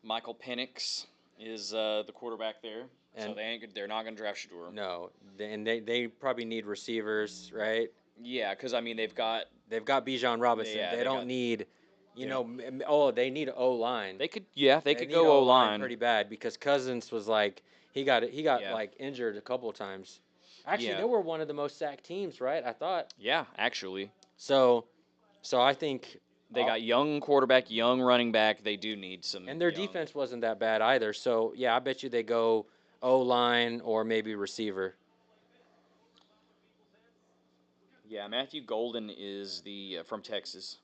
Michael Penix is the quarterback there, so And- they're not going to draft Shador. No, they probably need receivers, right? Yeah, because I mean they've got They've got Bijan Robinson. Yeah, they they don't got- need, Yeah. they need O line. they could they could need go O line. pretty bad because Cousins was like he got Yeah. like injured a couple of times. Actually, Yeah. they were one of the most sacked teams, right? I thought Yeah, actually, so. So I think they got young quarterback, young running back. They do need some. And their young- defense wasn't that bad either. So, yeah, I bet you they go O-line or maybe receiver. Yeah, Matthew Golden is the from Texas.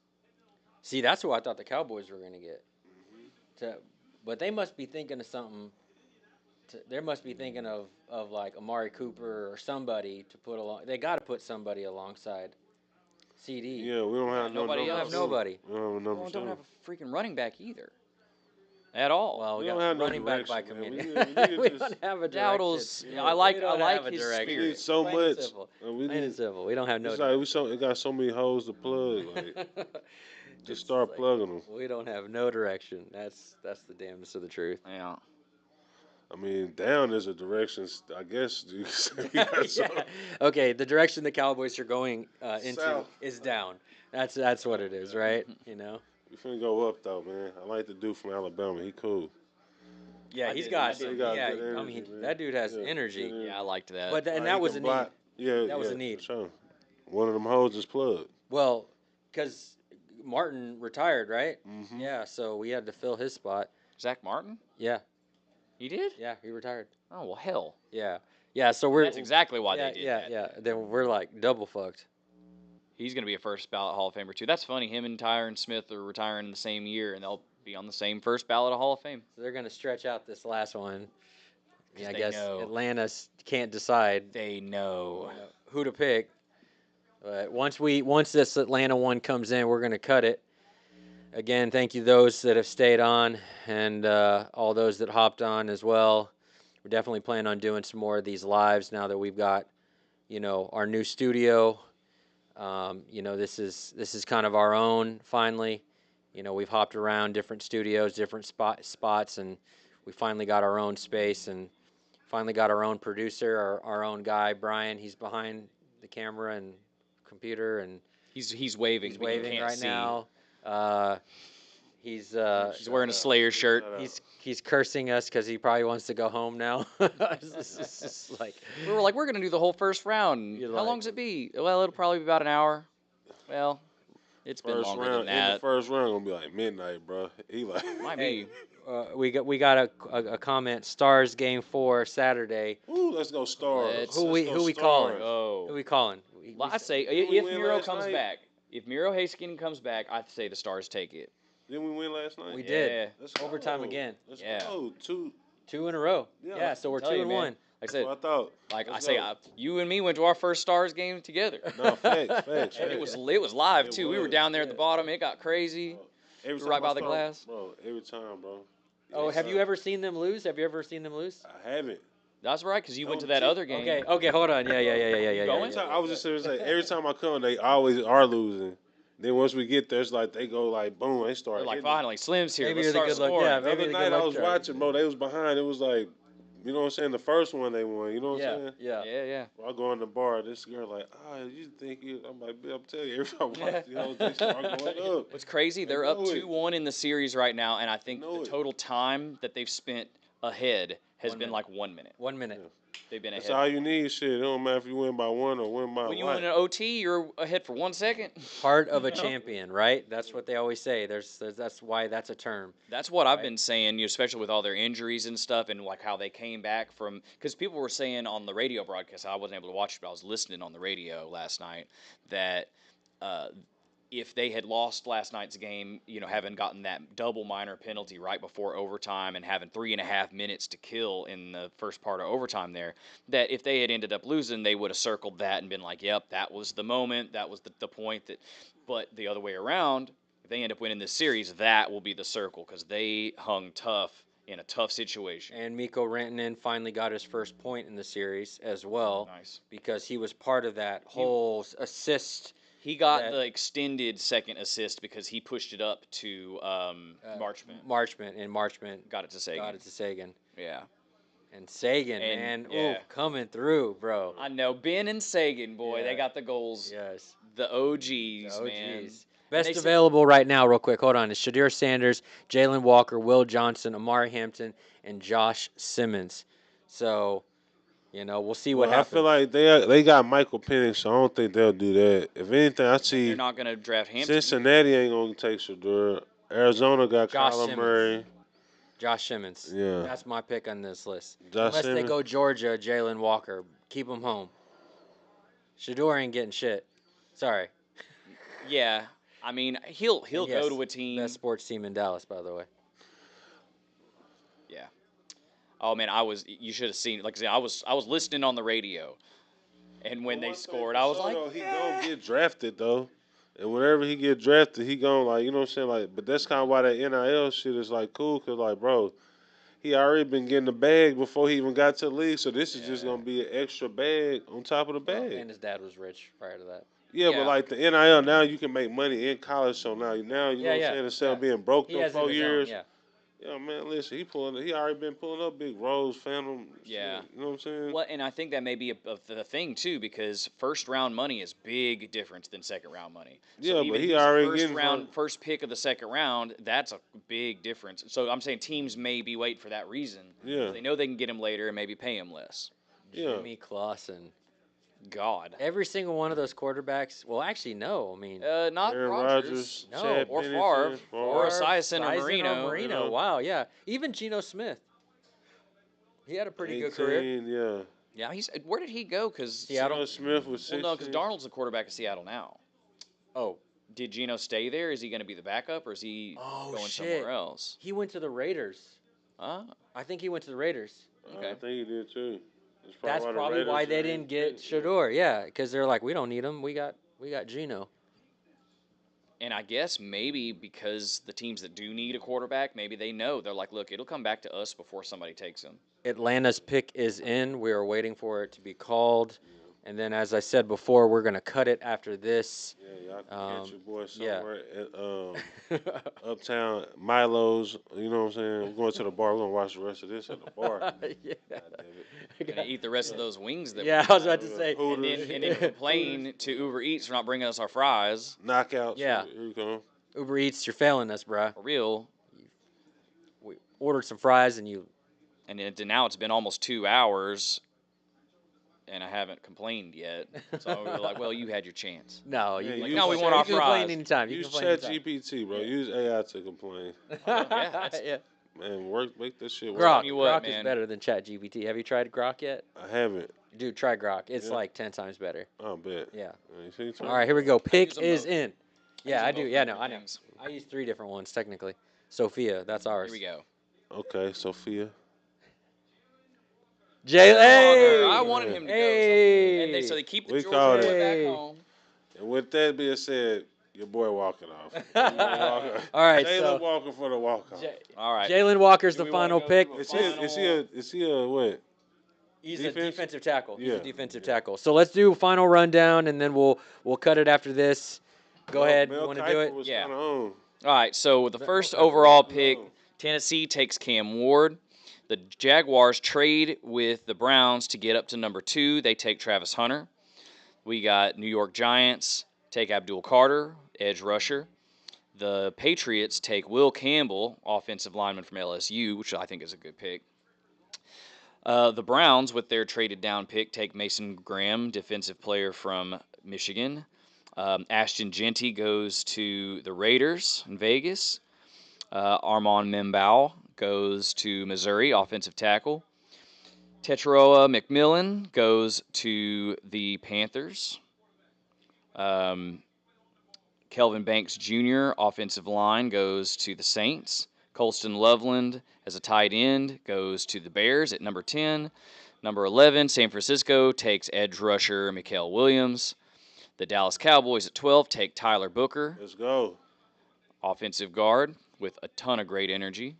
See, that's who I thought the Cowboys were going to get. But they must be thinking of something. They must be thinking of like Amari Cooper or somebody to put along. They got to put somebody alongside CD. Yeah, we don't have nobody no You number don't have else. two. nobody. We don't have a number Well, don't 2. have a freaking running back either. at all. Well, we We don't got have no running back by direction, man. committee. We need to We just- don't have a direction. Dowdle's. You You know, know, I we like don't have a his direction. We spirit. need so Plain and much. simple. And we Plain and need. simple. We don't have no It's like direction. we got so many holes to plug. Like, It's just start like, plugging them. we don't have no direction. That's the damnedest of the truth. Yeah. I mean, down is a direction. I guess you could say we got some- Yeah. Okay, the direction the Cowboys are going into South. is down. That's what it is, right? You know. We finna go up though, man. I like the dude from Alabama. He cool. Yeah, I he's did- got. I did. He got Yeah, good I energy, mean man. that dude has Yeah, energy. good Yeah, I liked that. But and Like, that he was can a block. need. Yeah, That was a yeah, need. For sure. One of them hoes is plugged. Well, because Martin retired, right? Mm-hmm. Yeah, so we had to fill his spot. Zach Martin? Yeah, He did? yeah, he retired. Oh well, hell. Yeah, yeah. So we're That's exactly why yeah, they did yeah, that. yeah. Then we're like double fucked. He's going to be a first ballot Hall of Famer too. That's funny. Him and Tyron Smith are retiring the same year, and they'll be on the same first ballot of Hall of Fame. So they're gonna stretch out this last one. 'Cause Yeah, I they guess know. Atlanta can't decide They know. who to pick. But once this Atlanta one comes in, we're gonna cut it. Again, thank you those that have stayed on and all those that hopped on as well. We're definitely planning on doing some more of these lives now that we've got, our new studio. This is kind of our own finally. We've hopped around different studios, different spots, and we finally got our own space and finally got our own producer, our own guy, Brian. He's behind the camera and computer, and He's waving. he's but you waving can't right see. now. He's He's wearing a Slayer shirt. he's cursing us because he probably wants to go home now. It's just like We were like, we're gonna do the whole first round. You're How like- long's it be? Well, it'll probably be about an hour. Well, it's been First longer round, than in the that. first round gonna be like midnight, bro. He like, Might Hey, be. we got a comment. Stars game 4 Saturday. ooh, let's go Stars. Let's- Who Let's go we calling? Stars. Oh. Who we calling? Well, I say Didn't we if win Miro last comes night? back, if Miro Haskin comes back, I'd say the Stars take it. Didn't we win last night? We Yeah. did Let's overtime go. again. Let's Yeah. go. 2. 2 in a row. Yeah, Yeah, so we're tell 2 you, and man. 1. Like I That's said, what I thought. like I Let's say, go. you and me went to our first Stars game together. No, facts. And it was live It too. We were was, down there at the yeah. bottom. It got crazy. Every Right time by I the start- glass. Bro, every time, bro. Oh, Yes, have sir. you ever seen them lose? Have you ever seen them lose? I haven't. That's right, because you went to Don't that you- other game. Okay, hold on. Yeah. going? Every time, I was just gonna say, every time I come, they always are losing. Then once we get there, it's like they go like boom, they start. They're like, hitting. finally, Slim's here. Maybe Let's you're the start good luck- scoring. yeah, The maybe other the night good I luck was charm. watching, bro. They was behind. It was like, you know what I'm saying? The first one they won. You know what I'm saying? Yeah. Yeah. I go in the bar. This girl like, you think you? I'm like, I'm telling you, every time I watch the hoes, they start going up. What's crazy, they're I up know it. 2-1 in the series right now, and I think know the it. total time that they've spent ahead has 1 been minute. like 1 minute. 1 minute. They've been That's ahead. all you need. Shit, it don't matter if you win by 1 or win by When you what. win an OT, you're ahead for 1 second. Heart of a You know? champion, right? That's what they always say. That's why that's a term. That's what I've Right. been saying, especially with all their injuries and stuff, and like how they came back from. Because people were saying on the radio broadcast, I wasn't able to watch it, but I was listening on the radio last night that if they had lost last night's game, having gotten that double minor penalty right before overtime and having 3.5 minutes to kill in the first part of overtime there, that if they had ended up losing, they would have circled that and been like, yep, that was the moment, that was the point. But the other way around, if they end up winning this series, that will be the circle because they hung tough in a tough situation. And Mikko Rantanen finally got his first point in the series as well Nice. because he was part of that whole assist. He got that- the extended second assist because he pushed it up to Marchment. Marchment Got it to Sagan. got it to Sagan. Yeah. And Sagan, And, man, yeah. coming through, bro. I know. Ben and Sagan, boy, Yeah. they got the goals. Yes. The OGs, man. Best they said- available right now, real quick. Hold on. Is Shadir Sanders, Jalen Walker, Will Johnson, Amari Hampton, and Josh Simmons. So, we'll see what Well, happens. I feel like they got Michael Penix, so I don't think they'll do that. If anything, I see They're not going to draft Hampton. Cincinnati ain't gonna take Shadur. Arizona got Josh Kyler Simmons. Murray. Josh Simmons. Yeah. That's my pick on this list. Josh Unless they Simmons. go Georgia, Jalen Walker. Keep him home. Shador ain't getting shit. Sorry. Yeah. I mean, he'll And yes, go to a team. Best sports team in Dallas, by the way. Yeah. Oh man, you should have seen. Like I said, I was listening on the radio, and when they scored, I was like, he gonna get drafted though. And whenever he get drafted, he gon' like, you know what I'm saying, like. But that's kind of why that NIL shit is like cool, cause like, bro, he already been getting the bag before he even got to the league. So this is just Yeah. gonna be an extra bag on top of the Well, bag. and his dad was rich prior to that. Yeah, but Yeah. like the NIL now, you can make money in college. So now, you know what I'm Yeah. saying, instead of being broke He them has it in 4 his own. years. Yeah. Yeah, man, listen, he already been pulling up big Rose, Phantom. Yeah. Shit, you know what I'm saying? Well, and I think that may be the thing too, because first round money is big difference than second round money. So Yeah, even but if he he's already first getting round, first pick of the second round, that's a big difference. So I'm saying teams may be waiting for that reason. Yeah. They know they can get him later and maybe pay him less. Yeah. Jimmy Clausen. God. Every single one of those quarterbacks. Well, actually, no. I mean, Not Aaron Rodgers. Rodgers, No. Chad Or Pennington, Favre, or Favre. Esiason or Marino. You know. Wow. Yeah. Even Geno Smith. He had a pretty good career. 18, yeah. Yeah, where did he go? Because Seattle. Geno Smith was well, 16. no, because Darnold's the quarterback of Seattle now. Oh. Did Geno stay there? Is he going to be the backup, or is he Oh, going shit. somewhere else? He went to the Raiders. Ah, I think he went to the Raiders. okay. I think he did too. That's the probably Raiders why they didn't didn't get pick, Shador. Yeah, because they're like, we don't need him. We got Geno. And I guess maybe because the teams that do need a quarterback, maybe they know. They're like, look, it'll come back to us before somebody takes him. Atlanta's pick is in. We are waiting for it to be called. And then, as I said before, we're going to cut it after this. Yeah, y'all can catch your boy yeah. somewhere at Uptown Milo's. You know what I'm saying? We're going to the bar. We're going to watch the rest of this at the bar. Yeah. God damn it. Gonna eat the rest of those wings that Yeah, I was about to say. Hooters. and then complain to Uber Eats for not bringing us our fries. Knockouts. Yeah. Here you go. Uber Eats, you're failing us, bruh. For real. We ordered some fries and you. And now it's been almost 2 hours, and I haven't complained yet. So we're like, well, you had your chance. No, Yeah, you. you no, we said- want you our can complain fries. anytime. You Use can complain Chat anytime. GPT, bro. Use AI to complain. Yeah. Man, make this shit work. Grok. you what, Grok is man. better than ChatGPT. Have you tried Grok yet? I haven't. Dude, try Grok. It's Yeah. like 10 times better. I bet. Yeah. You see, All right, here we go. Pick use them is both. in. Yeah, use I them do. both Yeah, for no, I know. things. I use 3 different ones technically. Sophia, that's ours. Here we go. Okay, Sophia. Jay, hey! I wanted him to Hey! go. And so they keep the We Georgia called boy it. back Hey. home. And with that being said, your boy walking off. All right, Jalen so Walker for the walk off. All right. Jalen Walker's Do the we wanna final go pick. through a Is he a what? He's defense? a defensive tackle. He's Yeah. a defensive tackle. So let's do a final rundown, and then we'll cut it after this. Go ahead. You want to do it? Was Yeah. kinda on. All right. So the first Mel Kiper overall was pick, on. Tennessee takes Cam Ward. The Jaguars trade with the Browns to get up to number 2. They take Travis Hunter. We got New York Giants take Abdul Carter, edge rusher. The Patriots take Will Campbell, offensive lineman from LSU, which I think is a good pick. The Browns, with their traded down pick, take Mason Graham, defensive player from Michigan. Ashton Genty goes to the Raiders in Vegas. Armand Membao goes to Missouri, offensive tackle. Teteroa McMillan goes to the Panthers. Kelvin Banks Jr., offensive line, goes to the Saints. Colston Loveland, as a tight end, goes to the Bears at number 10. Number 11, San Francisco takes edge rusher Mikael Williams. The Dallas Cowboys at 12 take Tyler Booker, Let's go. offensive guard with a ton of great energy.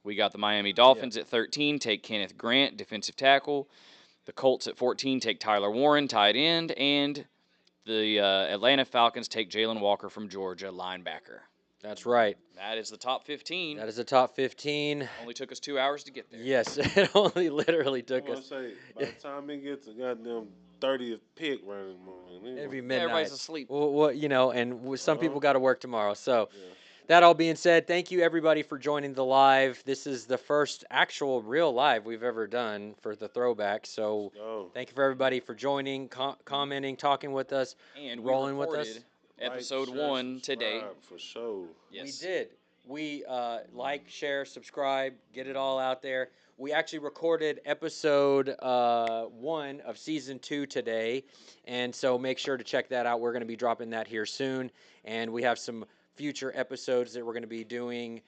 We got the Miami Dolphins at 13 take Kenneth Grant, defensive tackle. The Colts at 14 take Tyler Warren, tight end. And the Atlanta Falcons take Jalen Walker from Georgia, linebacker. That's right. That is the top 15. That is the top 15. Only took us 2 hours to get there. Yes, it only literally I took want to us say, by the time he gets to goddamn 30th pick running every morning, midnight. Everybody's asleep. Well, you know, and some people got to work tomorrow. So, Yeah. that all being said, thank you everybody for joining the live. This is the first actual real live we've ever done for the throwback. So, go. thank you for everybody for joining, commenting, talking with us. And Rolling we with us. recorded episode Like, share, 1 today. subscribe For sure. Yes. We did. We like, share, subscribe, get it all out there. We actually recorded episode 1 of season 2 today, and so make sure to check that out. We're going to be dropping that here soon, and we have some future episodes that we're going to be doing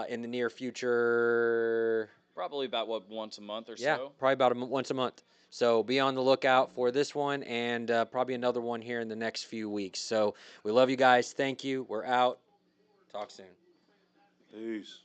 in the near future. Probably about once a month or Yeah, so. probably about once a month. So be on the lookout for this one and probably another one here in the next few weeks. So we love you guys. Thank you. We're out. Talk soon. Peace.